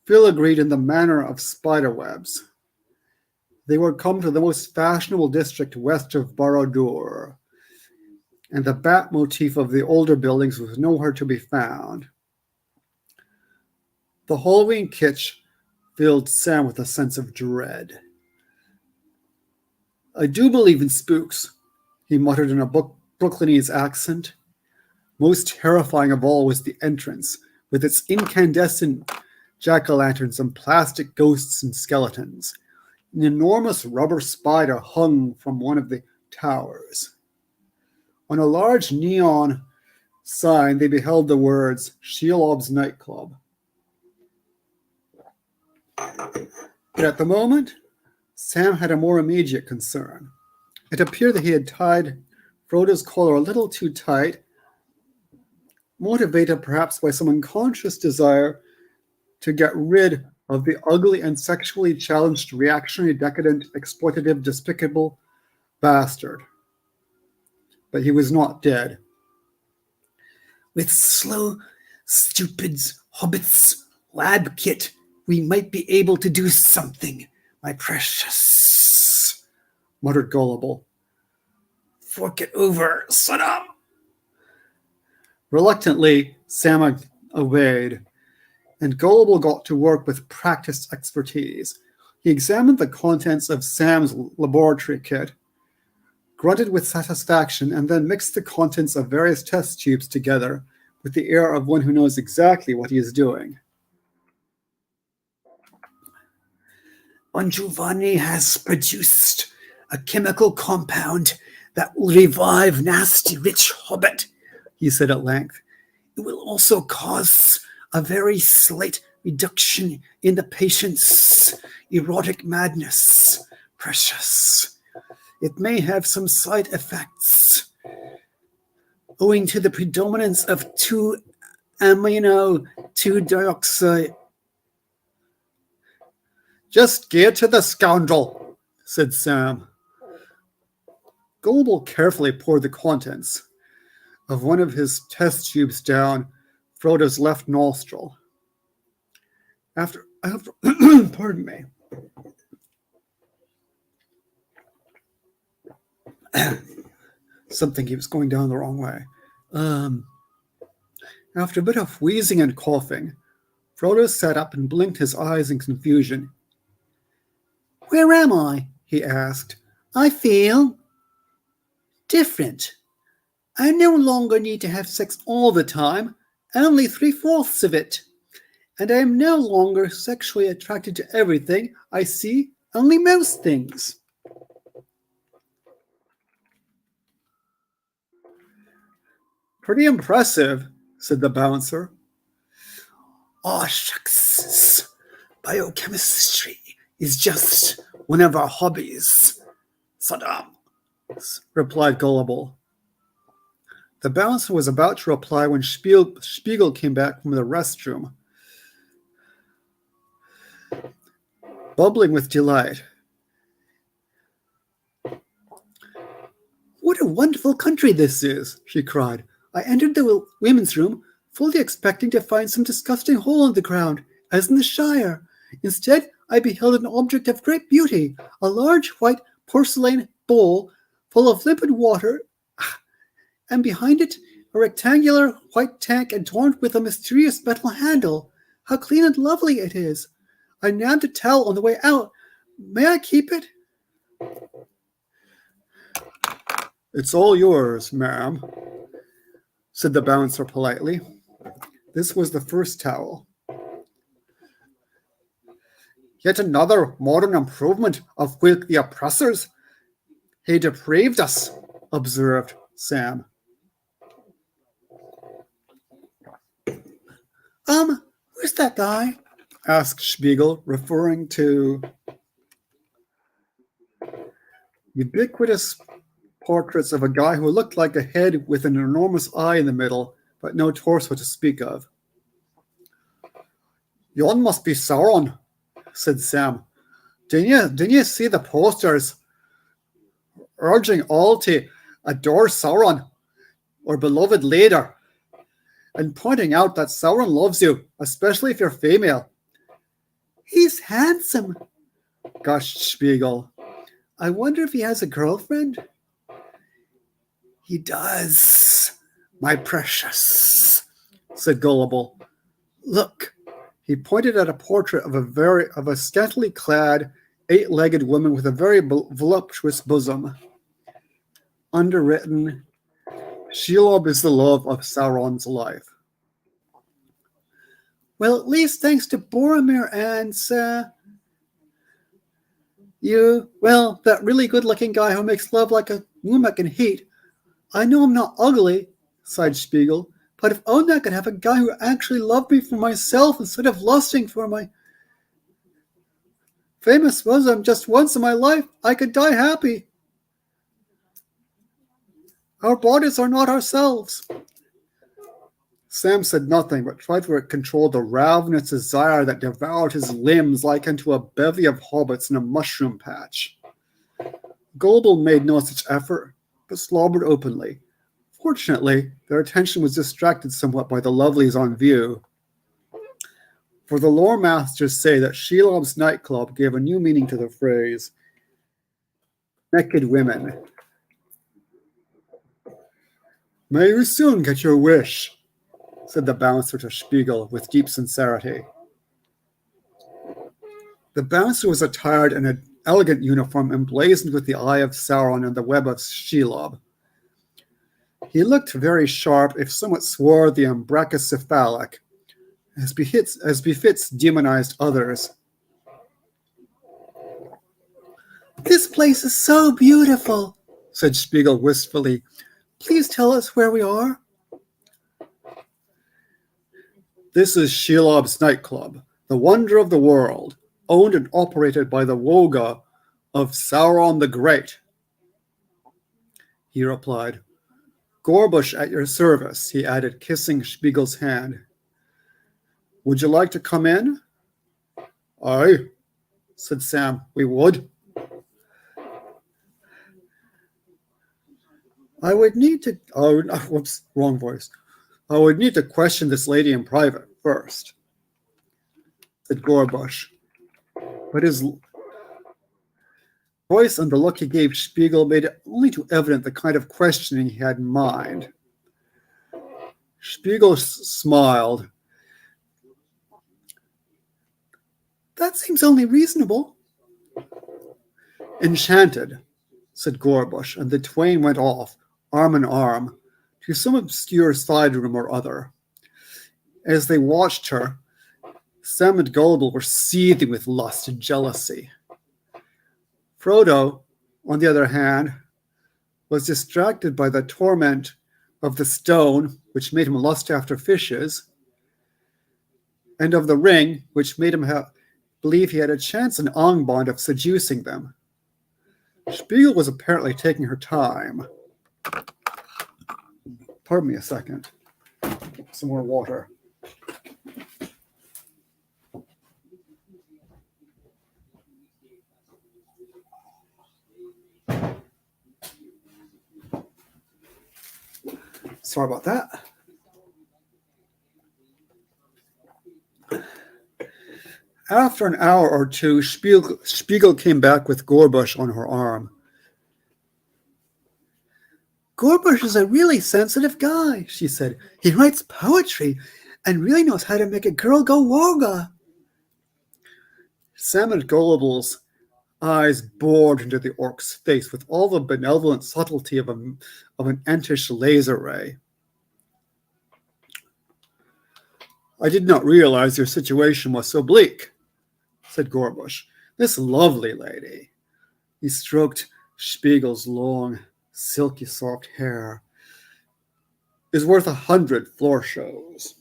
filigreed in the manner of spider webs. They were come to the most fashionable district west of Barad-dûr, and the bat motif of the older buildings was nowhere to be found. The Halloween kitsch filled Sam with a sense of dread. I do believe in spooks, he muttered in a Brooklynese accent. Most terrifying of all was the entrance, with its incandescent jack-o'-lanterns and plastic ghosts and skeletons. An enormous rubber spider hung from one of the towers. On a large neon sign, they beheld the words, Shelob's Nightclub. But at the moment, Sam had a more immediate concern. It appeared that he had tied Frodo's collar a little too tight, motivated perhaps by some unconscious desire to get rid of the ugly and sexually challenged, reactionary, decadent, exploitative, despicable bastard. But he was not dead. With slow, stupid hobbits lab kit, we might be able to do something, my precious, muttered Gullible. Fork it over, Saddam. Reluctantly, Sam obeyed, and Gullible got to work with practiced expertise. He examined the contents of Sam's laboratory kit, grunted with satisfaction, and then mixed the contents of various test tubes together with the air of one who knows exactly what he is doing. Bon Giovanni has produced a chemical compound that will revive nasty rich hobbit, he said at length. It will also cause a very slight reduction in the patient's erotic madness, precious. It may have some side effects, owing to the predominance of 2-amino-2-dioxide. Just get to the scoundrel, said Sam. Gullible carefully poured the contents of one of his test tubes down Frodo's left nostril. After pardon me. Something keeps going down the wrong way. After a bit of wheezing and coughing, Frodo sat up and blinked his eyes in confusion. Where am I? He asked. I feel different. I no longer need to have sex all the time, only 3/4 of it. And I am no longer sexually attracted to everything I see, only most things. Pretty impressive, said the bouncer. Oh, shucks. Biochemistry is just one of our hobbies, Saddam, replied Gullible. The bouncer was about to reply when Spiegel came back from the restroom, bubbling with delight. What a wonderful country this is, she cried. I entered the women's room, fully expecting to find some disgusting hole in the ground, as in the Shire. Instead, I beheld an object of great beauty, a large white porcelain bowl full of limpid water, and behind it a rectangular white tank adorned with a mysterious metal handle. How clean and lovely it is! I nabbed a towel on the way out. May I keep it? It's all yours, ma'am, said the bouncer politely. This was the first towel. Yet another modern improvement of which the oppressors had depraved us, observed Sam. Who's that guy? Asked Spiegel, referring to ubiquitous portraits of a guy who looked like a head with an enormous eye in the middle, but no torso to speak of. Yon must be Sauron, said Sam. Didn't you see the posters urging all to adore Sauron, or beloved leader, and pointing out that Sauron loves you, especially if you're female? He's handsome, gushed Spiegel. I wonder if he has a girlfriend? He does, my precious, said Gullible. Look. He pointed at a portrait of a scantily clad, 8-legged woman with a very voluptuous bosom. Underwritten, Shelob is the love of Sauron's life. Well, at least thanks to Boromir and That really good-looking guy who makes love like a woman can hate. I know I'm not ugly, sighed Spiegel, but if only I could have a guy who actually loved me for myself instead of lusting for my famous bosom just once in my life, I could die happy. Our bodies are not ourselves. Sam said nothing, but tried to control the ravenous desire that devoured his limbs like unto a bevy of hobbits in a mushroom patch. Gullible made no such effort, but slobbered openly. Fortunately, their attention was distracted somewhat by the lovelies on view. For the lore masters say that Shelob's nightclub gave a new meaning to the phrase, naked women. May you soon get your wish, said the bouncer to Spiegel with deep sincerity. The bouncer was attired in an elegant uniform emblazoned with the eye of Sauron and the web of Shelob. He looked very sharp, if somewhat swarthy and brachycephalic, as befits demonized others. This place is so beautiful, said Spiegel wistfully. Please tell us where we are. This is Shelob's nightclub, the wonder of the world, owned and operated by the Woga of Sauron the Great, he replied. Gorbush at your service, he added, kissing Spiegel's hand. Would you like to come in? Aye, said Sam, we would. I would need to wrong voice. I would need to question this lady in private first, said Gorbush. But his voice and the look he gave Spiegel made it only too evident the kind of questioning he had in mind. Spiegel smiled. That seems only reasonable. Enchanted, said Gorbush, and the twain went off, arm in arm, to some obscure side room or other. As they watched her, Sam and Gullible were seething with lust and jealousy. Frodo, on the other hand, was distracted by the torment of the stone, which made him lust after fishes, and of the ring, which made him believe he had a chance in Angband of seducing them. Spiegel was apparently taking her time. Pardon me a second. Some more water. Sorry about that. After an hour or two, Spiegel came back with Gorbush on her arm. Gorbush is a really sensitive guy, she said. He writes poetry and really knows how to make a girl go woga. Sam and Gullible's eyes bored into the orc's face with all the benevolent subtlety of an Entish laser ray. I did not realize your situation was so bleak, said Gorbush. This lovely lady. He stroked Spiegel's long, silky soft hair, is worth 100 floor shows.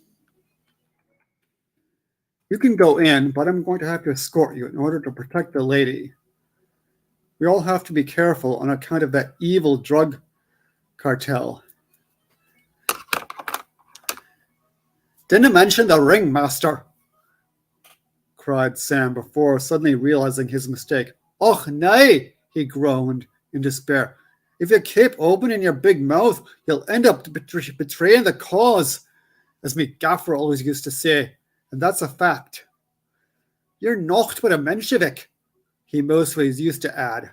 You can go in, but I'm going to have to escort you in order to protect the lady. We all have to be careful on account of that evil drug cartel. Didn't mention the ringmaster, cried Sam before suddenly realizing his mistake. Och, nay, he groaned in despair. If you keep opening your big mouth, you'll end up betraying the cause, as me gaffer always used to say, and that's a fact. You're nocht but a Menshevik, he mostly used to add.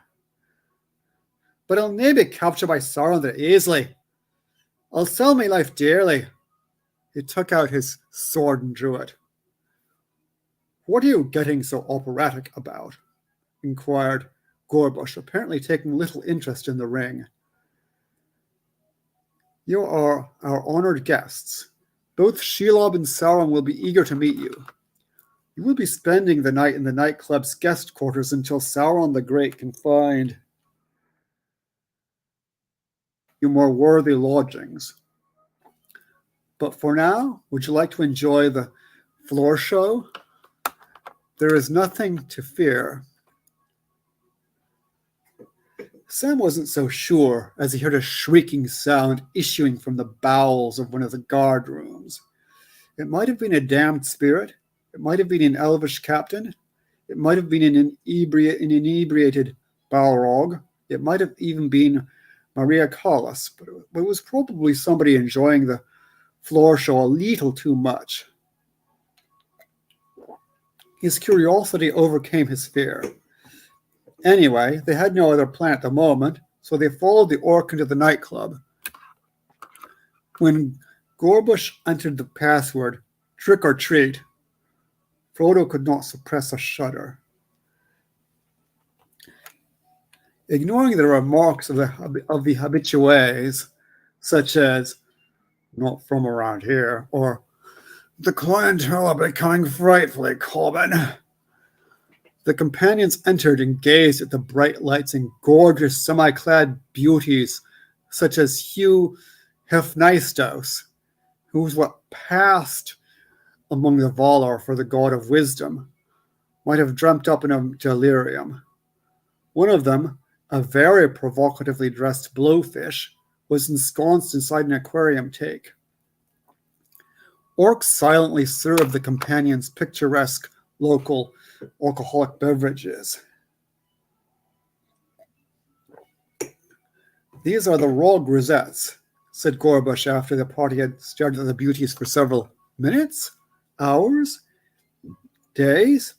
But I'll nae be captured by Sauron that easily. I'll sell my life dearly. He took out his sword and drew it. What are you getting so operatic about? Inquired Gorbush, apparently taking little interest in the ring. You are our honored guests. Both Shelob and Sauron will be eager to meet you. You will be spending the night in the nightclub's guest quarters until Sauron the Great can find you more worthy lodgings. But for now, would you like to enjoy the floor show? There is nothing to fear. Sam wasn't so sure as he heard a shrieking sound issuing from the bowels of one of the guard rooms. It might have been a damned spirit. It might have been an elvish captain. It might have been an inebriated Balrog. It might have even been Maria Callas, but it was probably somebody enjoying the floor show a little too much. His curiosity overcame his fear. Anyway, they had no other plan at the moment, so they followed the orc into the nightclub. When Gorbush entered the password, "trick or treat," Frodo could not suppress a shudder. Ignoring the remarks of the habitués, such as, "not from around here," or "the clientele are becoming frightfully common," the companions entered and gazed at the bright lights and gorgeous semi-clad beauties, such as Hugh Hefnæstos, who was what passed among the Valar for the god of wisdom, might have dreamt up in a delirium. One of them, a very provocatively dressed blowfish, was ensconced inside an aquarium tank. Orcs silently served the companions picturesque local alcoholic beverages. "These are the raw grisettes," said Gorbush after the party had stared at the beauties for several minutes, hours, days,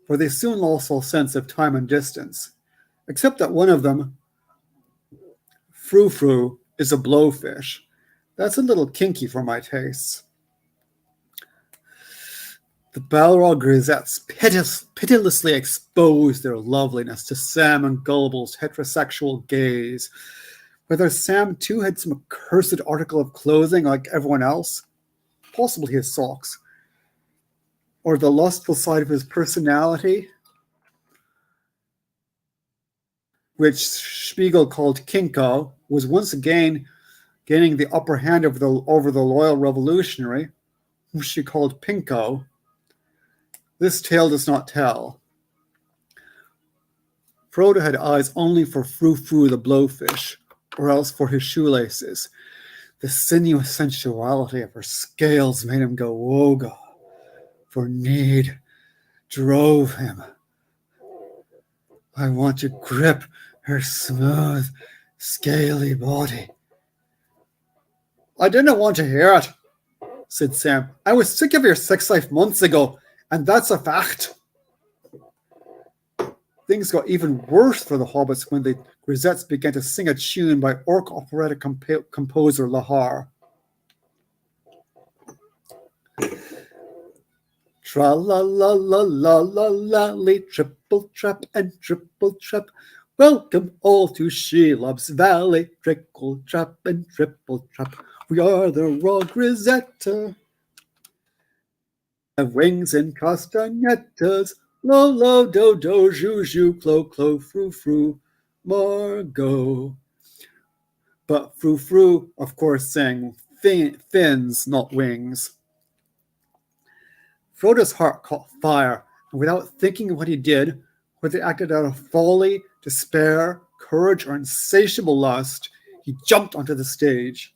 for they soon lost all sense of time and distance, except that one of them, Frou-Frou, is a blowfish. That's a little kinky for my tastes. The Balrog grisettes pitilessly exposed their loveliness to Sam and Gullible's heterosexual gaze. Whether Sam too had some accursed article of clothing like everyone else, possibly his socks, or the lustful side of his personality, which Spiegel called Kinko, was once again gaining the upper hand over the loyal revolutionary, whom she called Pinko. This tale does not tell. Frodo had eyes only for Frou-Frou the blowfish, or else for his shoelaces. The sinuous sensuality of her scales made him go woga, for need drove him. I want to grip her smooth, scaly body. "I didn't want to hear it," said Sam. "I was sick of your sex life months ago, and that's a fact." Things got even worse for the hobbits when the grisettes began to sing a tune by orc operatic composer Lahar. Tra-la-la-la-la-la-lally, triple trap and triple trap. Welcome all to Shelob's Valley, trickle trap and triple trap. We are the raw grisetta. Have wings and castanettas. Lo, lo, do, do, zhu, zhu, clo, clo, frou, frou, Margot. But Frou-Frou, of course, sang fins, not wings. Frodo's heart caught fire, and without thinking of what he did, whether he acted out of folly, despair, courage, or insatiable lust, he jumped onto the stage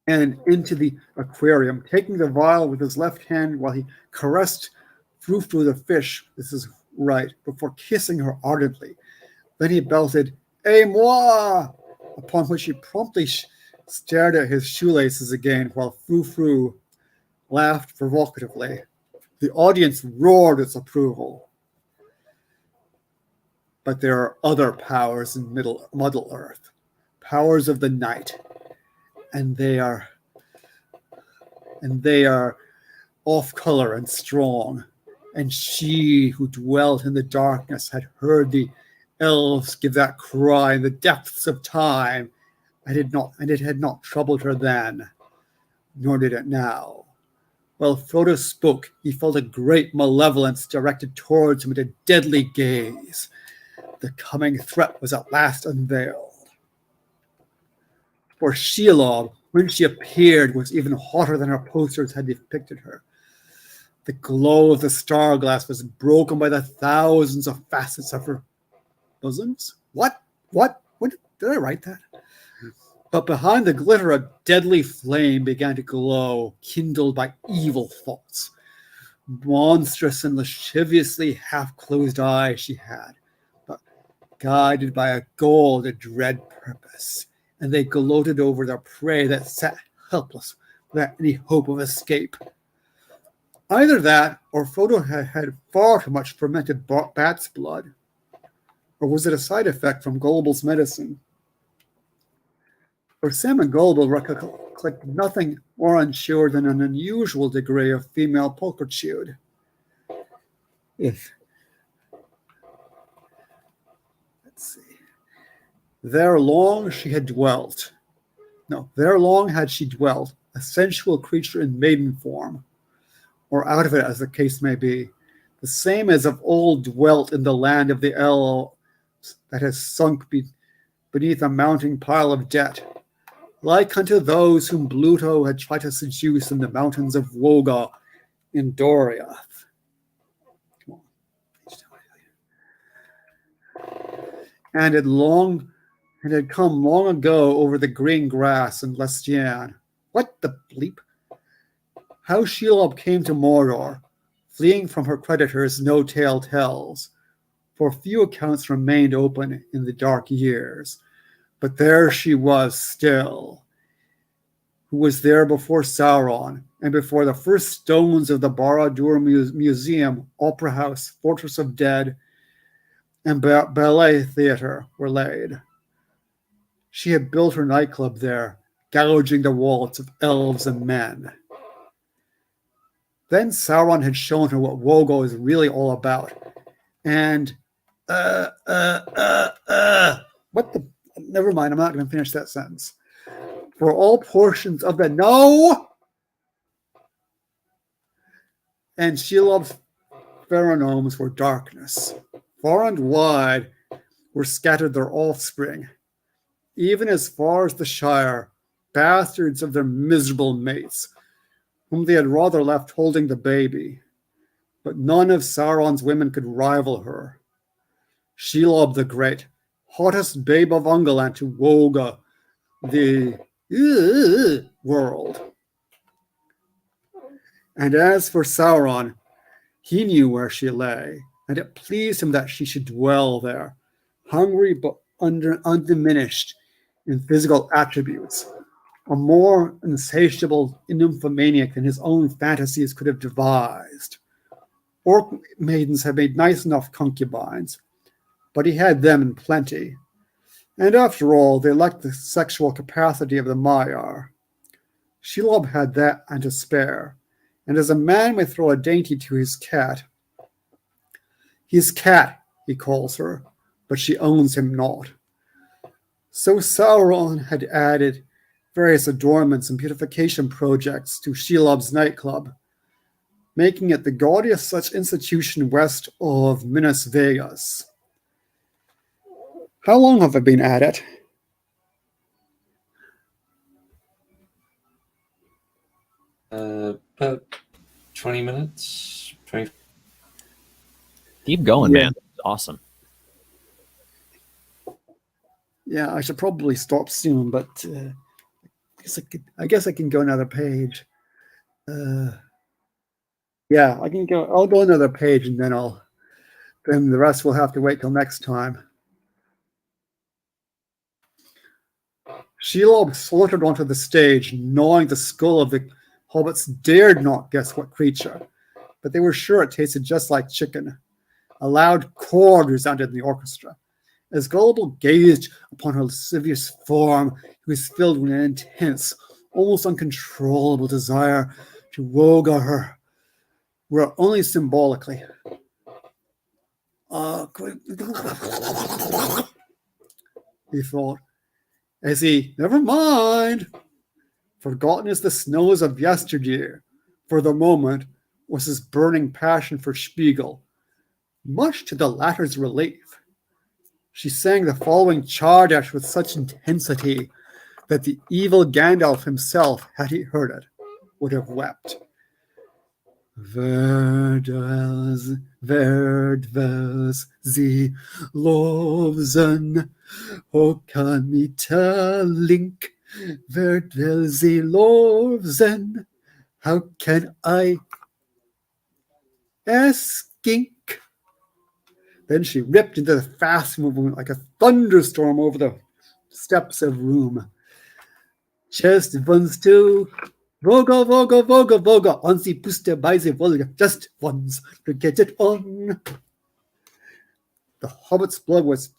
and into the aquarium, taking the vial with his left hand while he caressed Frou-Frou the fish, this is right, before kissing her ardently. Then he belted, "Et moi!" upon which he promptly stared at his shoelaces again while Frou-Frou laughed provocatively. The audience roared its approval. But there are other powers in Middle Earth, powers of the night, and they are off color and strong. And she who dwelt in the darkness had heard the elves give that cry in the depths of time, and it had not troubled her then, nor did it now. While Frodo spoke, he felt a great malevolence directed towards him with a deadly gaze. The coming threat was at last unveiled. For Shelob, when she appeared, was even hotter than her posters had depicted her. The glow of the star glass was broken by the thousands of facets of her bosoms. What? Did I write that? But behind the glitter, a deadly flame began to glow, kindled by evil thoughts. Monstrous and lasciviously half-closed eyes she had, but guided by a goal and a dread purpose, and they gloated over their prey that sat helpless without any hope of escape. Either that, or Frodo had far too much fermented bat's blood. Or was it a side effect from Gullibil's medicine? For Sam and Gullible recollected nothing more unsure than an unusual degree of female pulchritude. Let's see. There long had she dwelt, a sensual creature in maiden form, or out of it as the case may be, the same as of old dwelt in the land of the elves that has sunk beneath a mounting pile of debt, like unto those whom Bluto had tried to seduce in the mountains of Woga in Doriath. And had come long ago over the green grass in Lestian. What the bleep? How Shelob came to Mordor, fleeing from her creditors, no tale tells, for few accounts remained open in the dark years. But there she was still, who was there before Sauron, and before the first stones of the Barad-dûr Museum, Opera House, Fortress of Dead, and Ballet Theatre were laid. She had built her nightclub there, gouging the wallets of elves and men. Then Sauron had shown her what Wogo is really all about. And, what the... Never mind, I'm not going to finish that sentence. For all portions of the... No! And Shelob's pheromones were darkness. Far and wide were scattered their offspring, even as far as the Shire, bastards of their miserable mates, whom they had rather left holding the baby. But none of Sauron's women could rival her. Shelob the Great, hottest babe of Ungoliant to Woga, the world. And as for Sauron, he knew where she lay, and it pleased him that she should dwell there, hungry but undiminished in physical attributes, a more insatiable nymphomaniac than his own fantasies could have devised. Orc maidens had made nice enough concubines, but he had them in plenty. And after all, they lacked the sexual capacity of the Maiar. Shelob had that and to spare, and as a man may throw a dainty to his cat, he calls her, but she owns him not. So Sauron had added various adornments and beautification projects to Shelob's nightclub, making it the gaudiest such institution west of Minas Vegas. How long have I been at it? About 20 minutes. 20. Keep going, Yeah. man. Awesome. Yeah, I should probably stop soon, but I guess I can go another page. Yeah, I can go. I'll go another page, and then the rest will have to wait till next time. Shelob sauntered onto the stage, gnawing the skull of the hobbits dared not guess what creature, but they were sure it tasted just like chicken. A loud chord resounded in the orchestra. As Gullible gazed upon her lascivious form, he was filled with an intense, almost uncontrollable desire to woga her, were it only symbolically. He thought, as he, never mind, forgotten is the snows of yesteryear, for the moment, was his burning passion for Spiegel, much to the latter's relief. She sang the following Chardash with such intensity that the evil Gandalf himself, had he heard it, would have wept. Where dwells the Lovesen, O Link? Where dwells the Lovesen? How can I skink? Then she ripped into the fast movement like a thunderstorm over the steps of room. Just once too. Voga, voga, voga, voga, on the puste by the Volga, just once to get it on. The hobbit's blood was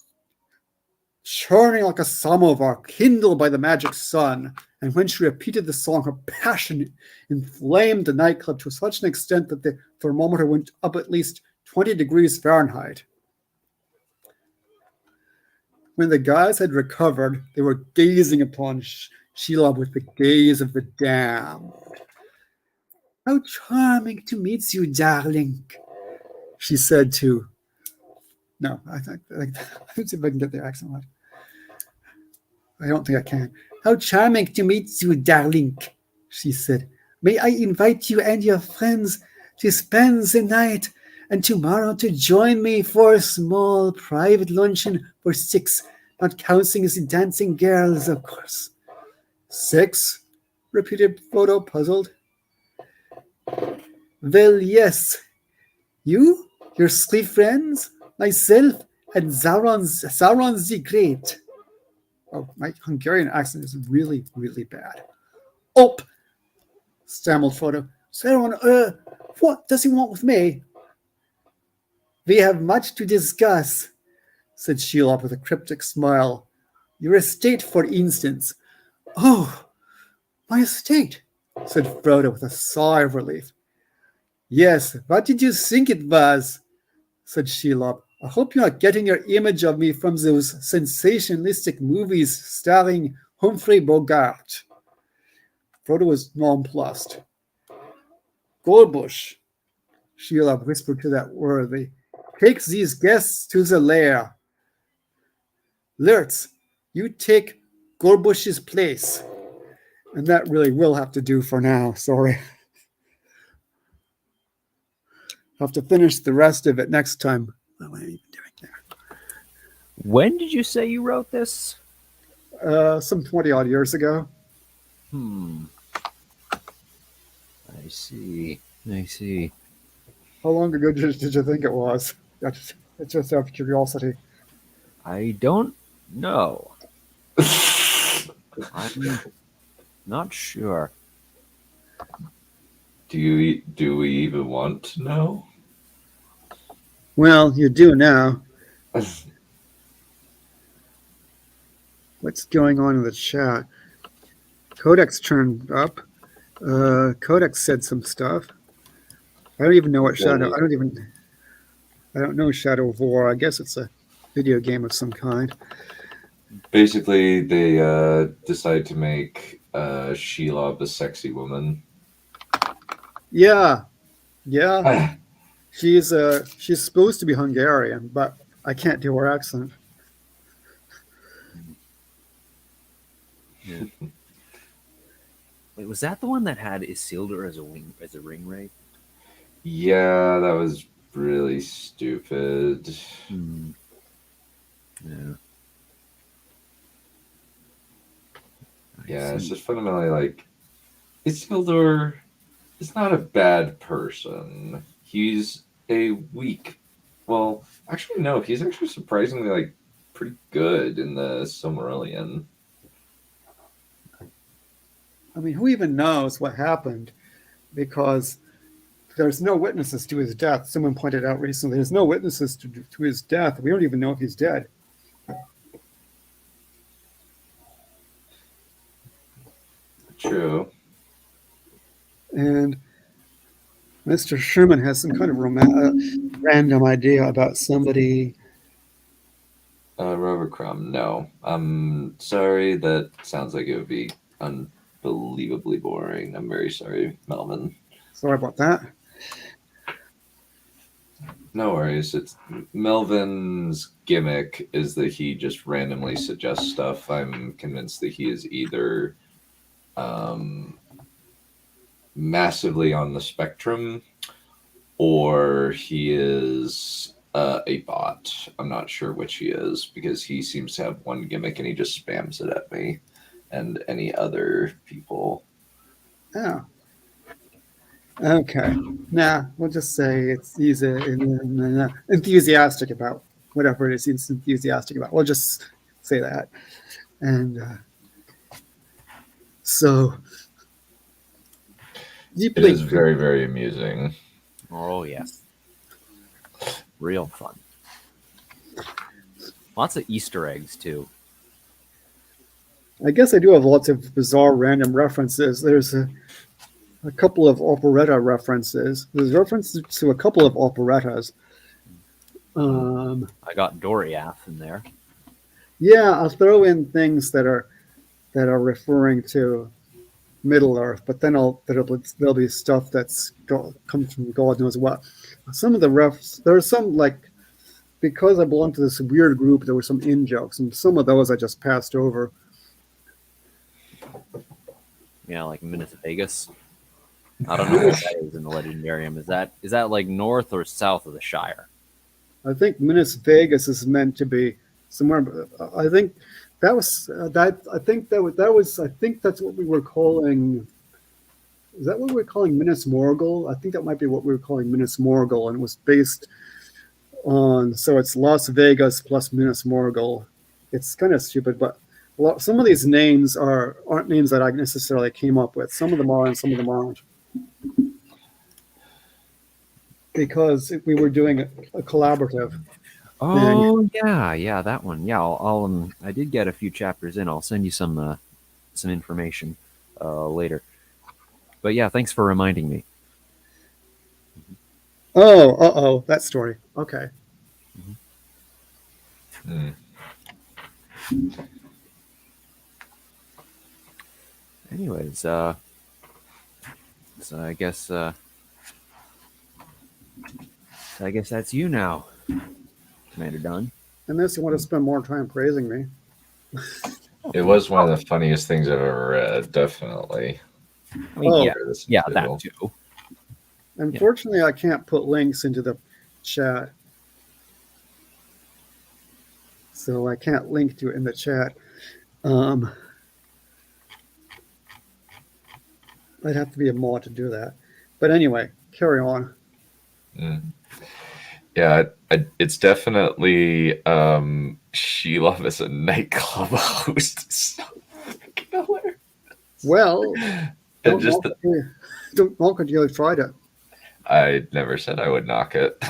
churning like a samovar, kindled by the magic sun, and when she repeated the song, her passion inflamed the nightclub to such an extent that the thermometer went up at least 20 degrees Fahrenheit. When the guys had recovered, they were gazing upon Shelob with the gaze of the damned. How charming to meet you, darling, she said to... No, let's see if I can get the accent right. I don't think I can. How charming to meet you, darling, she said. May I invite you and your friends to spend the night and tomorrow to join me for a small private luncheon for 6, not counting the dancing girls, of course. 6? Repeated Frodo, puzzled. Well, yes. You, your 3 friends, myself, and Sauron the Great. Oh, my Hungarian accent is really, really bad. Oh, stammered Frodo. Sauron, what does he want with me? We have much to discuss, said Shelob with a cryptic smile. Your estate, for instance. Oh, my estate, said Frodo with a sigh of relief. Yes, what did you think it was? Said Shelob. I hope you're not getting your image of me from those sensationalistic movies starring Humphrey Bogart. Frodo was nonplussed. Goldbush, Shelob whispered to that worthy, take these guests to the lair. Lurtz, you take Goldbush's place. And that really will have to do for now, sorry. I'll have to finish the rest of it next time. What am I even doing there? When did you say you wrote this? Some 20-odd years ago. I see. How long ago did you think it was? It's just out of curiosity. I don't know. I'm not sure. Do we even want to know? Well, you do now. What's going on in the chat? Codex turned up. Codex said some stuff. I don't even know what Shadow. I don't know Shadow of War. I guess it's a video game of some kind. Basically, they decide to make Shelob a sexy woman. Yeah. She's supposed to be Hungarian, but I can't do her accent. Yeah. Wait, was that the one that had Isildur as a ring wraith? Yeah, that was really stupid. Yeah. Yeah, it's just fundamentally like Isildur is not a bad person. He's a weak. Well, actually, no. He's actually surprisingly like pretty good in the Silmarillion. I mean, who even knows what happened? Because there's no witnesses to his death. Someone pointed out recently, there's no witnesses to his death. We don't even know if he's dead. True. And Mr. Sherman has some kind of random idea about somebody. Robert Crumb, no. I'm sorry. That sounds like it would be unbelievably boring. I'm very sorry, Melvin. Sorry about that. No worries. It's Melvin's gimmick is that he just randomly suggests stuff. I'm convinced that he is either massively on the spectrum or he is a bot. I'm not sure which he is because he seems to have one gimmick and he just spams it at me and any other people. Oh. Okay. Nah, we'll just say he's enthusiastic about whatever it is he's enthusiastic about. We'll just say that. And so It deeply is very, very amusing. Oh, yes. Real fun. Lots of Easter eggs, too. I guess I do have lots of bizarre random references. There's a couple of operetta references. There's references to a couple of operettas. I got Doriath in there. Yeah, I'll throw in things that are referring to Middle Earth, but then there'll be stuff that's comes from God knows what. Some of the refs, there's some like because I belong to this weird group, there were some in jokes, and some of those I just passed over. Yeah, like Minas Vegas. I don't know what that is in the Legendarium. Is that like north or south of the Shire? I think Minas Vegas is meant to be somewhere. I think that was that. I think that was. I think that's what we were calling. Is that what we're calling Minas Morgul? I think that might be what we were calling Minas Morgul, and it was based on. So it's Las Vegas plus Minas Morgul. It's kind of stupid, but some of these names aren't names that I necessarily came up with. Some of them are, and some of them aren't. Because we were doing a collaborative. Oh yeah, that one. Yeah, I'll I did get a few chapters in. I'll send you some information later. But yeah, thanks for reminding me. Oh, that story. Okay. Mm. Anyways, so I guess that's you now, Commander Dunn. Unless you want to spend more time praising me. It was one of the funniest things I've ever read, definitely. I mean, yeah, that too. Unfortunately, I can't put links into the chat. So I can't link to it in the chat. I'd have to be a mod to do that. But anyway, carry on. Mm. Yeah, it's definitely Sheila as a nightclub host. So hilarious. Well, don't knock until you've tried it. I never said I would knock it.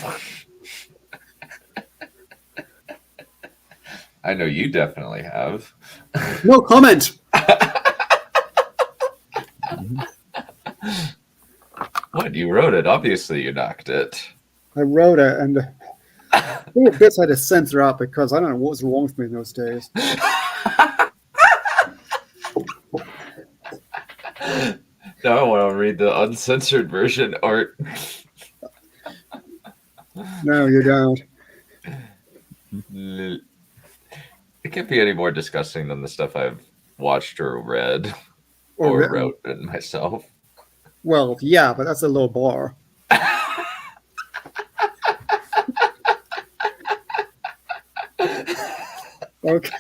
I know you definitely have. No comment. What? You wrote it. Obviously, you knocked it. I wrote it, and there were bits I had to censor out because I don't know what was wrong with me in those days. Now I want to read the uncensored version, Art. No, you don't. It can't be any more disgusting than the stuff I've watched or read Or wrote in myself. Well, yeah, but that's a low bar. Okay.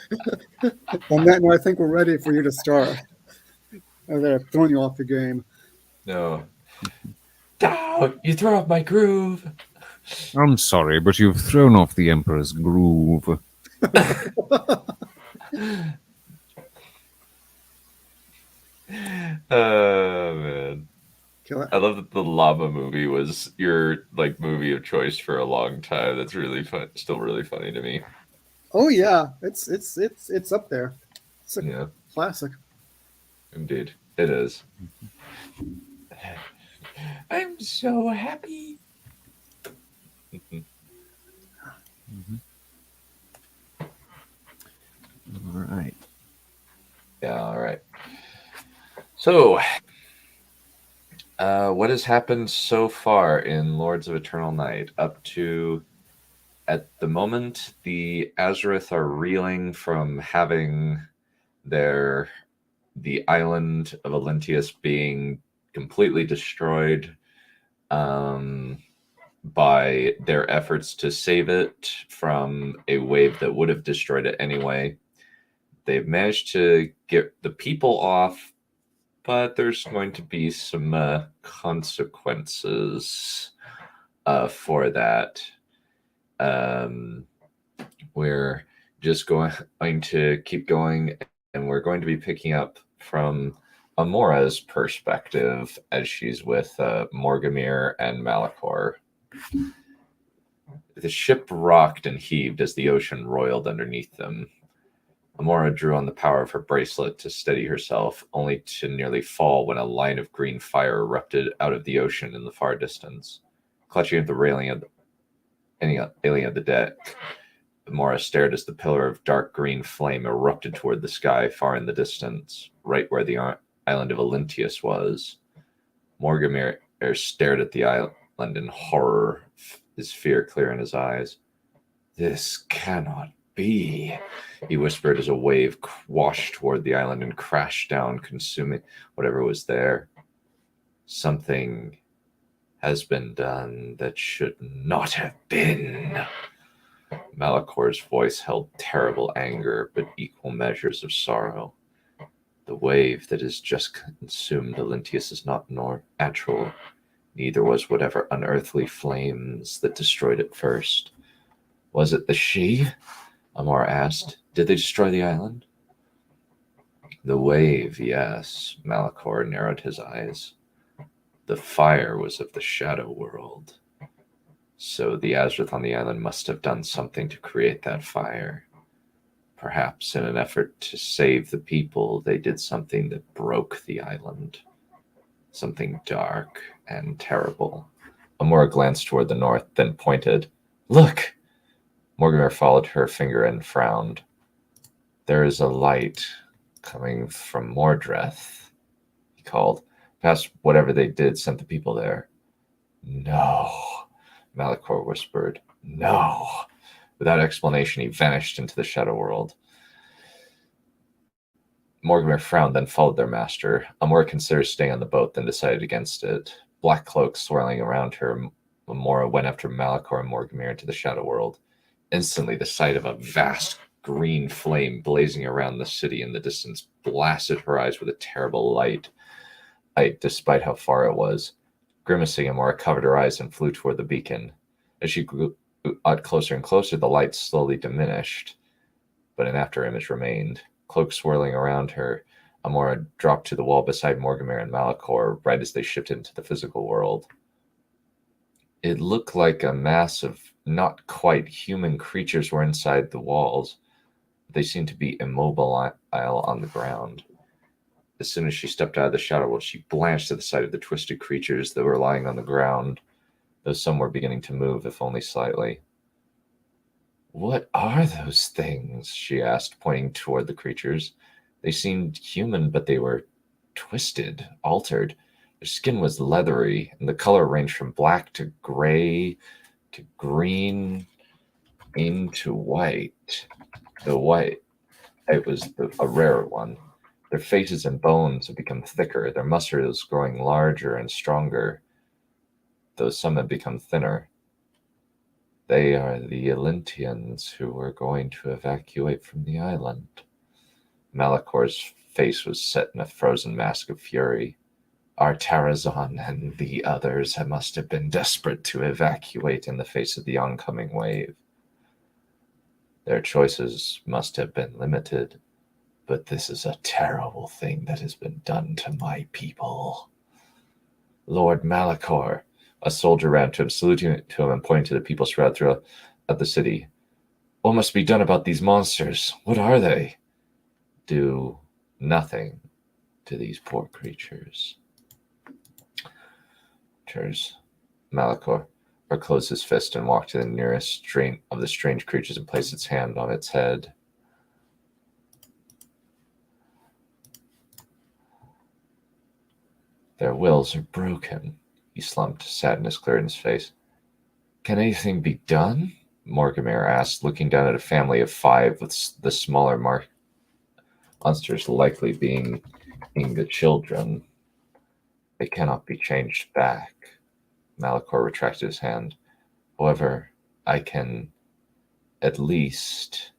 On that note, I think we're ready for you to start. I've thrown you off the game. No. Down! You throw off my groove. I'm sorry, but you've thrown off the Emperor's groove. Oh man. Kill it. I love that the llama movie was your movie of choice for a long time. That's really fun. Still really funny to me. Oh yeah, it's up there. It's a classic. Indeed, it is. I'm so happy. All right. Yeah, all right. So, What has happened so far in Lords of Eternal Night? Up to, at the moment, the Azereth are reeling from having the island of Olyntius being completely destroyed by their efforts to save it from a wave that would have destroyed it anyway. They've managed to get the people off, but there's going to be some consequences for that. We're just going to keep going, and we're going to be picking up from Amora's perspective as she's with Morgamir and Malachor. The ship rocked and heaved as the ocean roiled underneath them. Amora drew on the power of her bracelet to steady herself, only to nearly fall when a line of green fire erupted out of the ocean in the far distance. Clutching at the railing of the deck, Amora stared as the pillar of dark green flame erupted toward the sky far in the distance, right where the island of Olyntius was. Morgamir stared at the island in horror, his fear clear in his eyes. "This cannot be," he whispered as a wave washed toward the island and crashed down, consuming whatever was there. "Something has been done that should not have been." Malachor's voice held terrible anger, but equal measures of sorrow. "The wave that has just consumed Olyntius is not natural. Neither was whatever unearthly flames that destroyed it first." "Was it the She?" Amora asked. "Did they destroy the island?" "The wave, yes." Malachor narrowed his eyes. "The fire was of the shadow world. So the Azrith on the island must have done something to create that fire. Perhaps in an effort to save the people, they did something that broke the island. Something dark and terrible." Amora glanced toward the north, then pointed. "Look!" Morgamir followed her finger and frowned. "There is a light coming from Mordreth," he called. "Perhaps whatever they did sent the people there." "No," Malachor whispered. "No." Without explanation, he vanished into the shadow world. Morgamir frowned, then followed their master. Amora considered staying on the boat, then decided against it. Black cloaks swirling around her, Amora went after Malachor and Morgamir into the shadow world. Instantly, the sight of a vast green flame blazing around the city in the distance blasted her eyes with a terrible light, despite how far it was. Grimacing, Amora covered her eyes and flew toward the beacon. As she grew closer and closer, the light slowly diminished, but an after-image remained. Cloak swirling around her, Amora dropped to the wall beside Morgamir and Malachor right as they shifted into the physical world. It looked like a mass of not quite human creatures were inside the walls. They seemed to be immobile on the ground. As soon as she stepped out of the shadow world, she blanched at the sight of the twisted creatures that were lying on the ground, though some were beginning to move, if only slightly. "What are those things?" she asked, pointing toward the creatures. They seemed human, but they were twisted, altered. Their skin was leathery, and the color ranged from black to gray to green into white. The white, it was a rarer one. Their faces and bones had become thicker, their muscles growing larger and stronger, though some had become thinner. "They are the Olyntians who were going to evacuate from the island." Malachor's face was set in a frozen mask of fury. "Our Tarazon and the others must have been desperate to evacuate in the face of the oncoming wave. Their choices must have been limited, but this is a terrible thing that has been done to my people." "Lord Malachor," a soldier ran to him, saluting to him and pointing to the people spread throughout the city. "What must be done about these monsters? What are they?" "Do nothing to these poor creatures." Malachor closed his fist and walked to the nearest of the strange creatures and placed its hand on its head. Their wills are broken. He slumped, sadness cleared in his face. Can anything be done? Morgamir asked, looking down at a family of 5, with the smaller monsters likely being the children. They cannot be changed back. Malachor retracted his hand. However, I can at least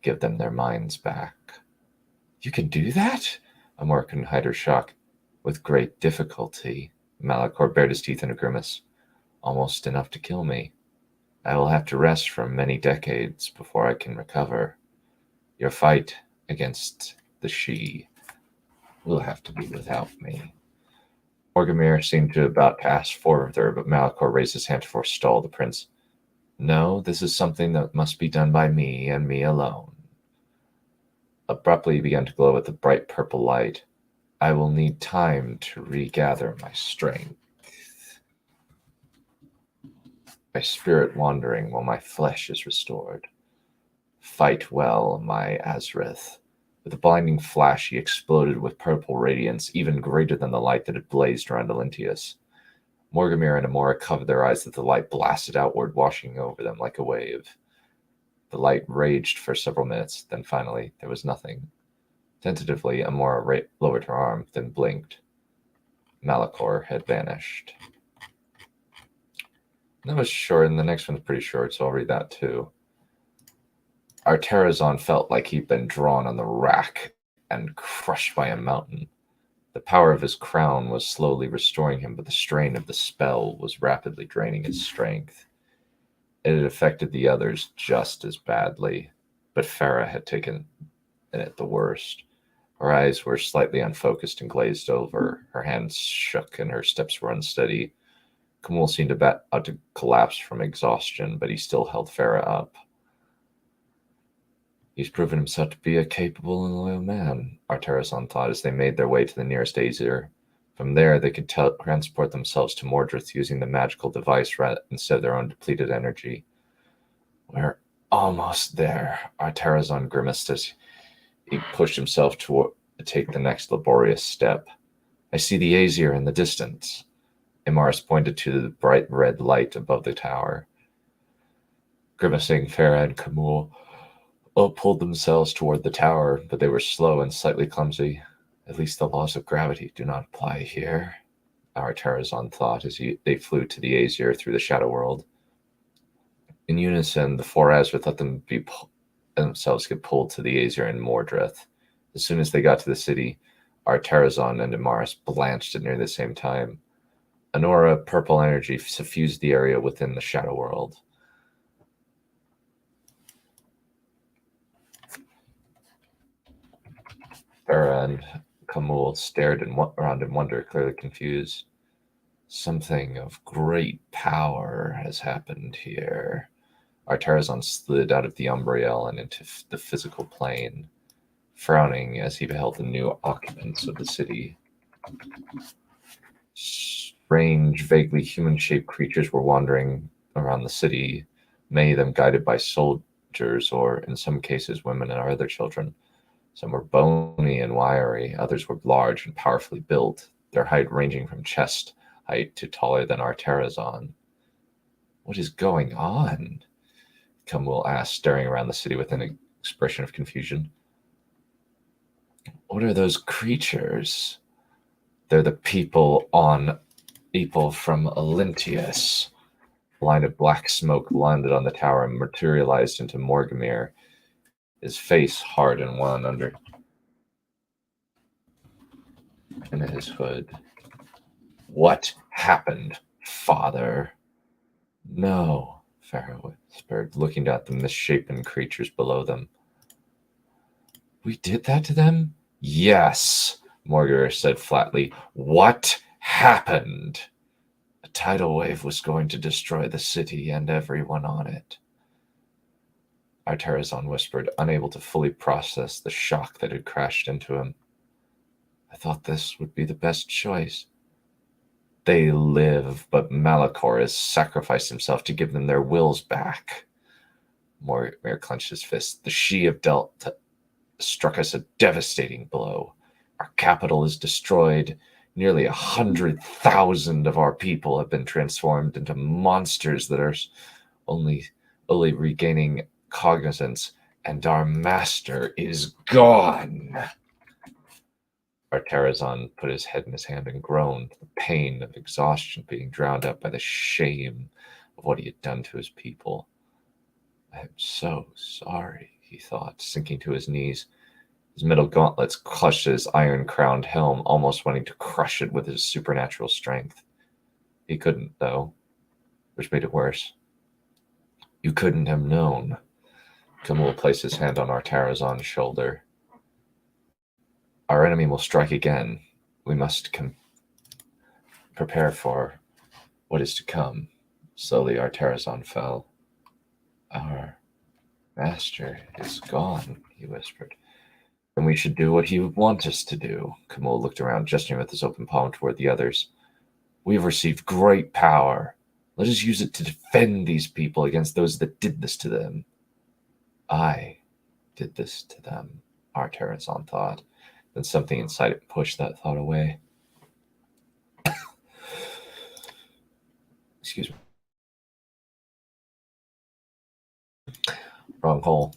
give them their minds back. You can do that? Amora couldn't hide her shock. With great difficulty. Malachor bared his teeth in a grimace. Almost enough to kill me. I will have to rest for many decades before I can recover. Your fight against the She will have to be without me. Morgamir seemed to about to ask further, but Malachor raised his hand to forestall the prince. No, this is something that must be done by me and me alone. Abruptly, he began to glow with a bright purple light. I will need time to regather my strength. My spirit wandering while my flesh is restored. Fight well, my Azrith. With a blinding flash, he exploded with purple radiance, even greater than the light that had blazed around Olyntius. Morgamir and Amora covered their eyes as the light blasted outward, washing over them like a wave. The light raged for several minutes, then finally there was nothing. Tentatively, Amora lowered her arm, then blinked. Malachor had vanished. That was short, and the next one's pretty short, so I'll read that too. Arterazon felt like he'd been drawn on the rack and crushed by a mountain. The power of his crown was slowly restoring him, but the strain of the spell was rapidly draining his strength. It had affected the others just as badly, but Farah had taken it the worst. Her eyes were slightly unfocused and glazed over. Her hands shook and her steps were unsteady. Kamul seemed about to collapse from exhaustion, but he still held Farah up. He's proven himself to be a capable and loyal man, Arterazon thought as they made their way to the nearest Aesir. From there, they could transport themselves to Mordrith using the magical device instead of their own depleted energy. We're almost there, Arterazon grimaced as he pushed himself to take the next laborious step. I see the Aesir in the distance. Imaris pointed to the bright red light above the tower. Grimacing, Farah and Kamul pulled themselves toward the tower, but they were slow and slightly clumsy. At least the laws of gravity do not apply here, Arterazon thought as they flew to the Aesir through the Shadow World. In unison, the 4 Azrith let themselves get pulled to the Aesir in Mordrith. As soon as they got to the city, Arterazon and Imaris blanched at near the same time. An aura of purple energy suffused the area within the Shadow World. Farah and Kamul stared around in wonder, clearly confused. Something of great power has happened here. Arterazon slid out of the Umbriel and into the physical plane, frowning as he beheld the new occupants of the city. Strange, vaguely human-shaped creatures were wandering around the city, many of them guided by soldiers or, in some cases, women and other children. Some were bony and wiry, others were large and powerfully built, their height ranging from chest height to taller than Arterazon. What is going on? Kamul asked, staring around the city with an expression of confusion. What are those creatures? They're the people from Olyntius. A line of black smoke landed on the tower and materialized into Morgamir, his face hard and one under in his hood. What happened, father? No, Farah whispered, looking at the misshapen creatures below them. We did that to them? Yes, Morgamir said flatly. What happened? A tidal wave was going to destroy the city and everyone on it. Arterazon whispered, unable to fully process the shock that had crashed into him. I thought this would be the best choice. They live, but Malachor has sacrificed himself to give them their wills back. Morgamir clenched his fist. The She of Delta struck us a devastating blow. Our capital is destroyed, Nearly 100,000 of our people have been transformed into monsters that are only regaining cognizance, and our master is gone. Arterazon put his head in his hand and groaned, the pain of exhaustion being drowned out by the shame of what he had done to his people. I am so sorry, he thought, sinking to his knees. His metal gauntlets clutched at his iron-crowned helm, almost wanting to crush it with his supernatural strength. He couldn't, though, which made it worse. You couldn't have known. Camul placed his hand on Artarazon's shoulder. Our enemy will strike again. We must prepare for what is to come. Slowly, Artarazon fell. Our master is gone, he whispered. Then we should do what he would want us to do. Camul looked around, gesturing with his open palm toward the others. We have received great power. Let us use it to defend these people against those that did this to them. I did this to them, Artarazon thought. Then something inside it pushed that thought away. Excuse me. Wrong hole.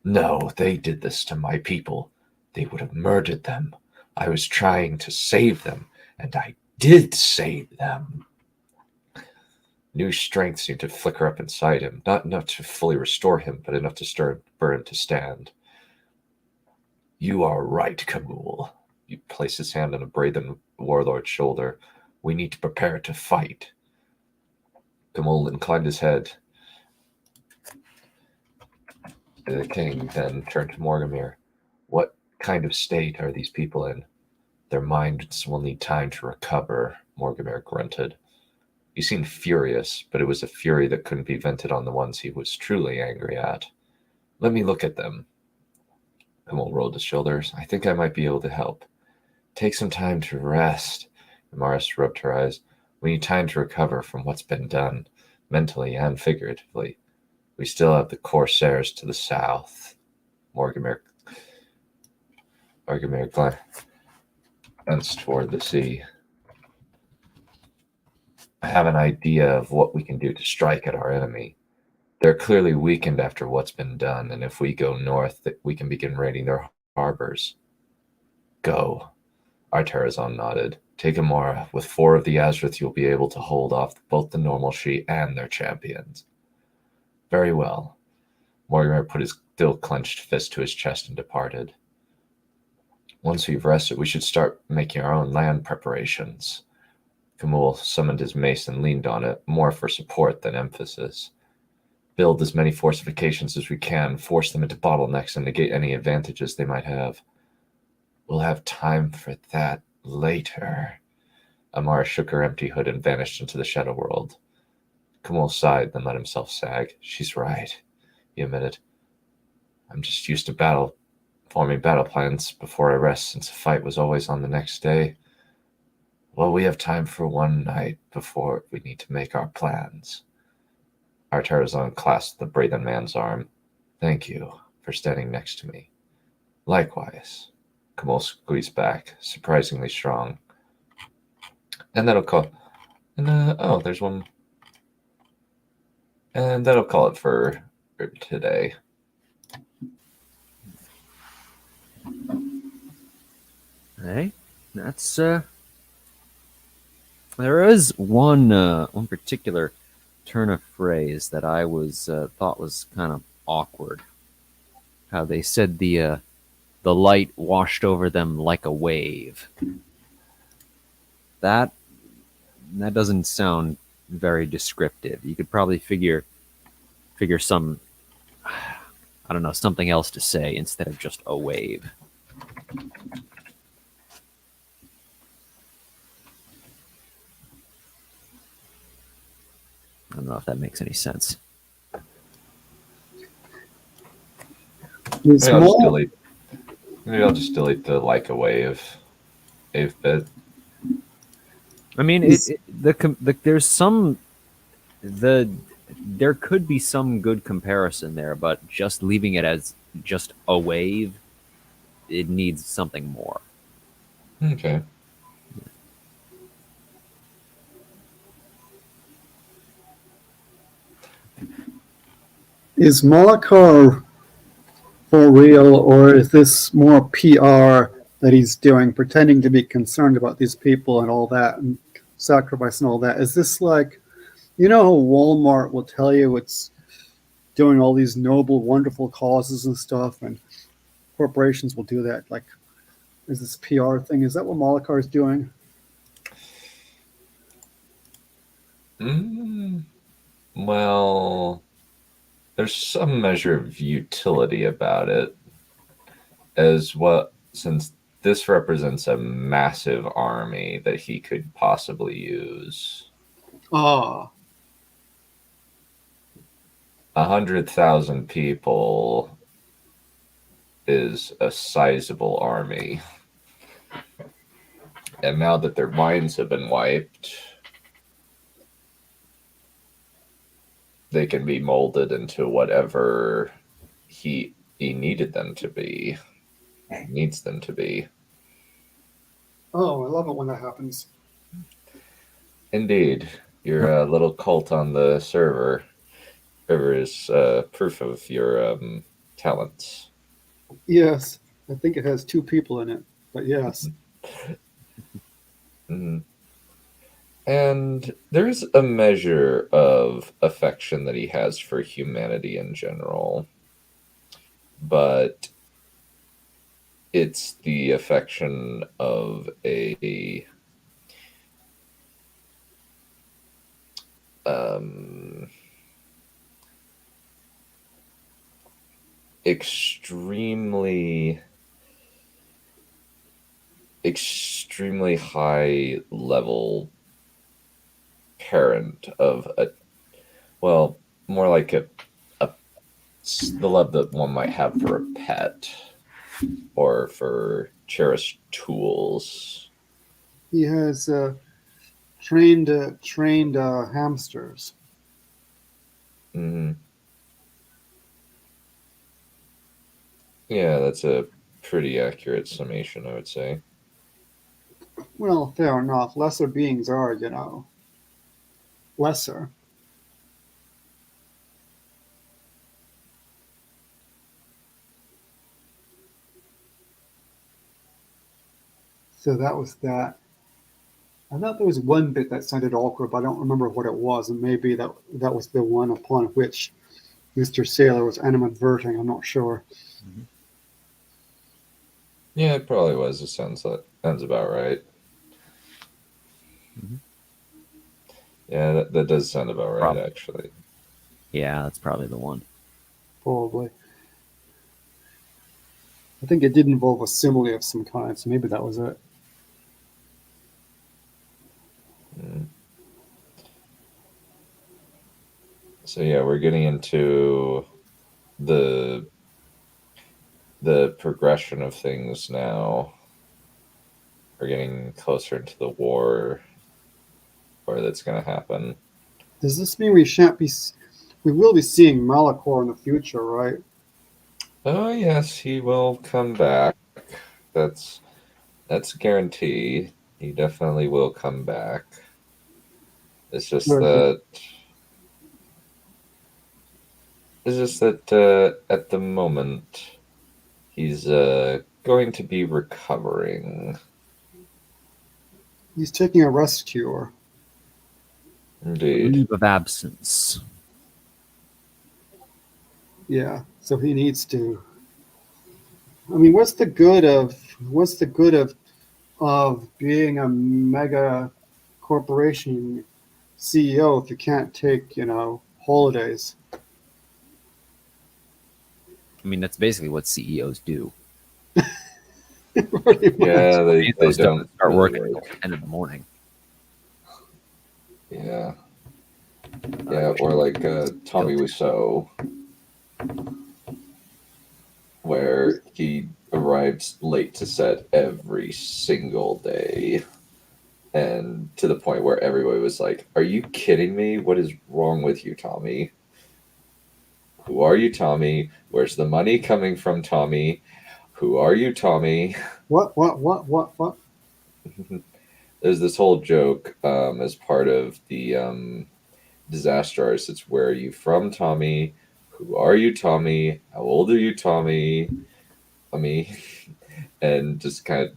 No, they did this to my people. They would have murdered them. I was trying to save them, and I did save them. New strength seemed to flicker up inside him, not enough to fully restore him, but enough to spur him to stand. You are right, Camul. He placed his hand on a Brathen warlord's shoulder. We need to prepare to fight. Camul inclined his head. The king then turned to Morgamir. What kind of state are these people in? Their minds will need time to recover, Morgamir grunted. He seemed furious, but it was a fury that couldn't be vented on the ones he was truly angry at. Let me look at them. Camul rolled his shoulders. I think I might be able to help. Take some time to rest. Amaris rubbed her eyes. We need time to recover from what's been done, mentally and figuratively. We still have the Corsairs to the south. Morgamir glanced toward the sea. I have an idea of what we can do to strike at our enemy. They're clearly weakened after what's been done, and if we go north, we can begin raiding their harbors. Go. Artarazon nodded. Take Amara. With 4 of the Azrith, you'll be able to hold off both the normal Shi and their champions. Very well. Mortimer put his still clenched fist to his chest and departed. Once we've rested, we should start making our own land preparations. Camul summoned his mace and leaned on it, more for support than emphasis. Build as many fortifications as we can, force them into bottlenecks, and negate any advantages they might have. We'll have time for that later. Amara shook her empty hood and vanished into the shadow world. Camul sighed, then let himself sag. She's right, he admitted. I'm just used to forming battle plans before I rest, since a fight was always on the next day. Well, we have time for one night before we need to make our plans. Artarazon clasped the Brathen man's arm. Thank you for standing next to me. Likewise. Camul squeezed back, surprisingly strong. And that'll call... there's one... And that'll call it for today. Hey, that's there is one particular turn of phrase that I was thought was kind of awkward. How they said the light washed over them like a wave. That doesn't sound very descriptive. You could probably figure some, I don't know, something else to say instead of just a wave. I don't know if that makes any sense. It's Maybe more, I'll just delete the like a wave bit. I mean, there could be some good comparison there, but just leaving it as just a wave, it needs something more. Okay. Is Malakar for real, or is this more PR that he's doing, pretending to be concerned about these people and all that, and sacrifice and all that? Is this like, you know how Walmart will tell you it's doing all these noble, wonderful causes and stuff, and corporations will do that? Like, is this PR thing? Is that what Malakar is doing? Well, there's some measure of utility about it, as well, since this represents a massive army that he could possibly use. Ah, 100,000 people is a sizable army. And now that their minds have been wiped, they can be molded into whatever he needed them to be, needs them to be. oh, I love it when that happens. Indeed. Your little cult on the server is proof of your talents. Yes, I think it has 2 people in it, but yes. Mhm. And there's a measure of affection that he has for humanity in general, but it's the affection of a extremely high level parent of a, well, more like the love that one might have for a pet or for cherished tools. He has trained hamsters. Mhm. Yeah, that's a pretty accurate summation, I would say. Well, fair enough. Lesser beings are, lesser. So that was that. I thought there was one bit that sounded awkward, but I don't remember what it was, and maybe that was the one upon which Mr. Sailor was animadverting. I'm not sure. Yeah, it probably was. It sounds about right. Mhm. Yeah, that does sound about right, Probably. actually. Yeah, that's probably the one. Probably. I think it did involve a simile of some kind, so maybe that was it. Mm. So yeah, we're getting into the progression of things now. We're getting closer into the war where that's going to happen. Does this mean we will be seeing Malachor in the future, right? Oh yes, he will come back. That's a guarantee. He definitely will come back. It's just Good. that at the moment he's going to be recovering. He's taking a rest cure. Indeed. Leave of absence. Yeah, so he needs to. I mean, what's the good of being a mega corporation CEO if you can't take, holidays? I mean, that's basically what CEOs do. Pretty much. Yeah, they Those don't don't start really working work. until 10 in the morning. Yeah. Yeah, or like Tommy Wiseau, where he arrived late to set every single day. And to the point where everybody was like, "Are you kidding me? What is wrong with you, Tommy? Who are you, Tommy? Where's the money coming from, Tommy? Who are you, Tommy?" What? there's this whole joke as part of the disaster artist. It's where are you from, Tommy? Who are you, Tommy? How old are you, Tommy? And just kind of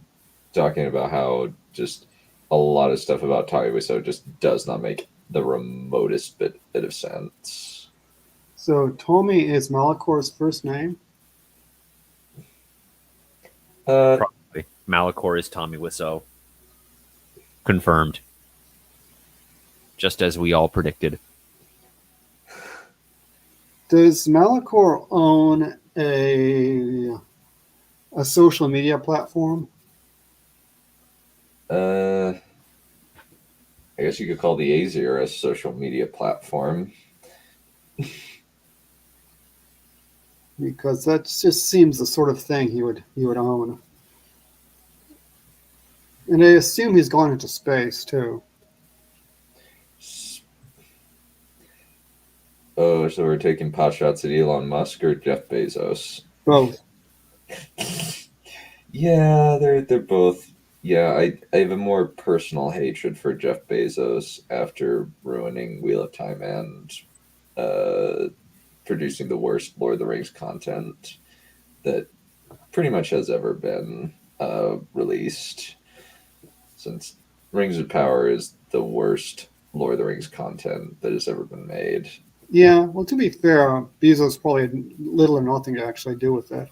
talking about how just a lot of stuff about Tommy Wiseau just does not make the remotest bit of sense. So Tommy is Malakor's first name. Probably. Malachor is Tommy Wiseau. Confirmed. Just as we all predicted. Does Malachor own a social media platform? I guess you could call the Azier a social media platform. Because that just seems the sort of thing he would own. And I assume he's gone into space too. Oh, so we're taking pot shots at Elon Musk or Jeff Bezos? Both. Yeah, they're both. Yeah, I have a more personal hatred for Jeff Bezos after ruining Wheel of Time and producing the worst Lord of the Rings content that pretty much has ever been released. Since Rings of Power is the worst Lord of the Rings content that has ever been made. Yeah, well, to be fair, Bezos probably had little or nothing to actually do with that.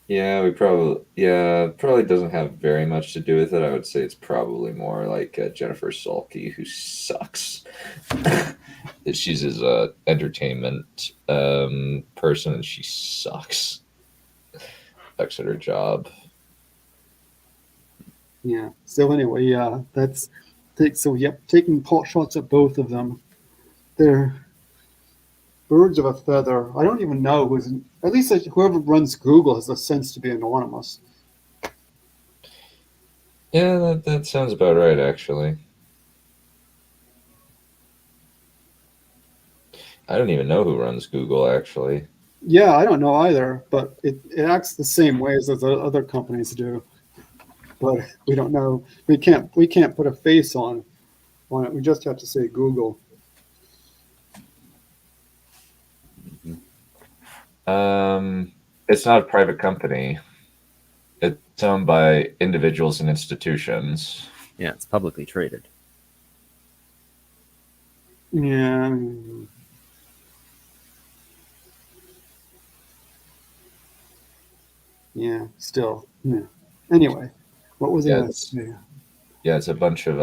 Yeah, probably doesn't have very much to do with it. I would say it's probably more like Jennifer Sulky, who sucks. She's his entertainment person, and she sucks. Sucks at her job. Yeah. So anyway, yeah, taking pot shots at both of them. They're birds of a feather. I don't even know who's. At least whoever runs Google has a sense to be anonymous. Yeah, that sounds about right, actually. I don't even know who runs Google, actually. Yeah, I don't know either, but it acts the same ways as the other companies do. But we don't know. We can't put a face on it. We just have to say Google. It's not a private company. It's owned by individuals and institutions. Yeah, it's publicly traded. Yeah. Yeah. Still. Yeah. Anyway, what was I Yeah, going to it's say? yeah, it's a bunch of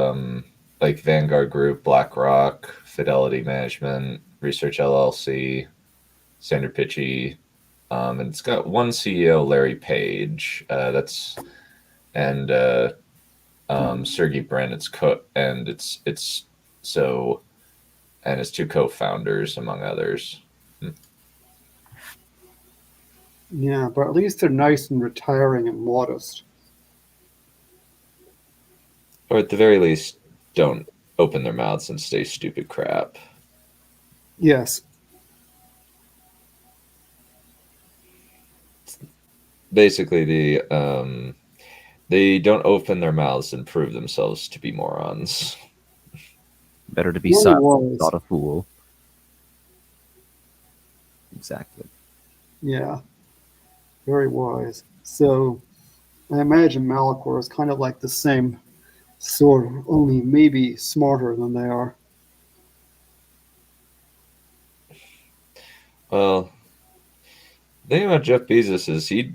like Vanguard Group, BlackRock, Fidelity Management, Research LLC, Standard Pitchy, and it's got one CEO, Larry Page. And Sergey Brin. It's so and its two co-founders among others. Yeah, but at least they're nice and retiring and modest. Or at the very least, don't open their mouths and say stupid crap. Yes. Basically, they don't open their mouths and prove themselves to be morons. Better to be Very silent, wise. not a fool. Exactly. Yeah. Very wise. So I imagine Malachor is kind of like the same sort, only maybe smarter than they are. Well, the thing about Jeff Bezos is he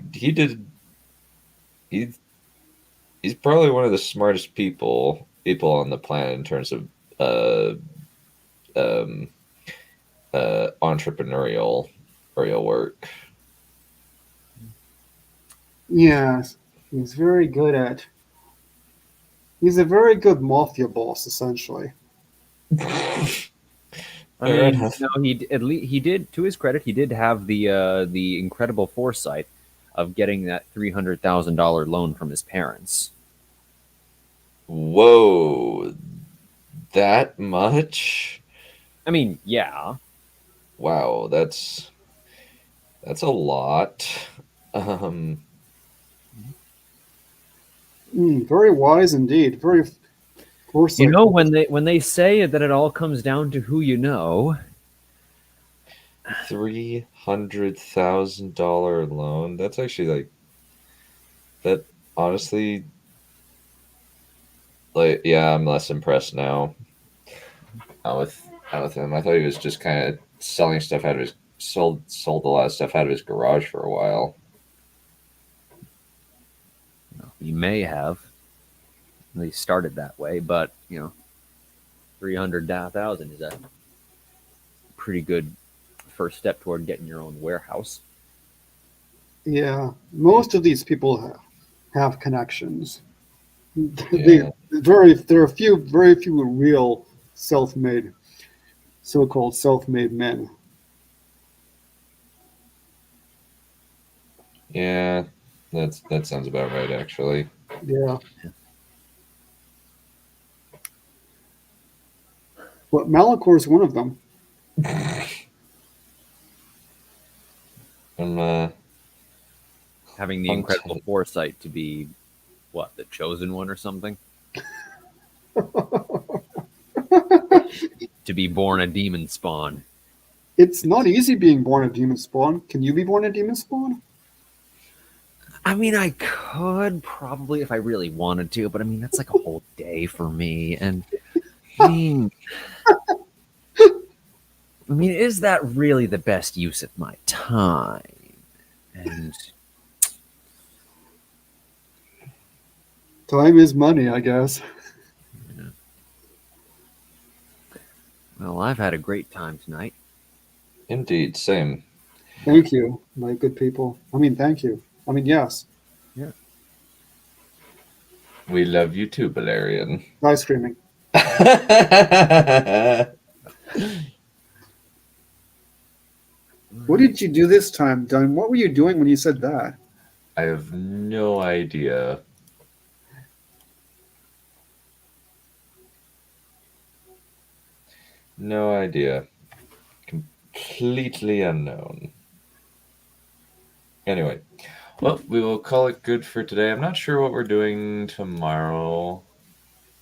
he's probably one of the smartest people on the planet in terms of uh, um, entrepreneurial work. Yes. He's very good at. He's a very good mafia boss, essentially. I Fair mean, enough. no, he did. To his credit, he did have the incredible foresight of getting that $300,000 loan from his parents. Whoa, that much? I mean, yeah, Wow, that's a lot. Um, Very wise indeed. Very foresight. You know, when they say that it all comes down to who you know. $300,000 loan. That's actually like that. Honestly, like yeah, I'm less impressed now. Not with him. I thought he was just kind of selling stuff out of his sold a lot of stuff out of his garage for a while. You may have. They started that way, but 300,000 is a pretty good first step toward getting your own warehouse. Yeah, most of these people have connections. Yeah. There are very few real self-made, so-called self-made men. Yeah, that sounds about right, actually. Yeah. But Malachor is one of them. I'm Having the I'm incredible t- foresight to be, what, the chosen one or something? To be born a demon spawn. It's not easy being born a demon spawn. Can you be born a demon spawn? I mean, I could probably if I really wanted to, but I mean, that's like a whole day for me. And I mean, is that really the best use of my time? And Time is money, I guess. well, I've had a great time tonight. indeed same. Thank you, my good people. I mean, thank you. I mean, yes. Yeah. We love you too, Valerian. Live streaming. What did you do this time, Dunn? What were you doing when you said that? I have no idea. No idea. Completely unknown. Anyway, well, we will call it good for today. I'm not sure what we're doing tomorrow.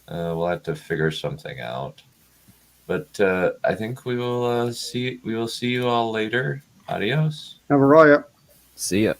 We'll have to figure something out. But I think we will see you all later. Adios. Have a riot. See ya.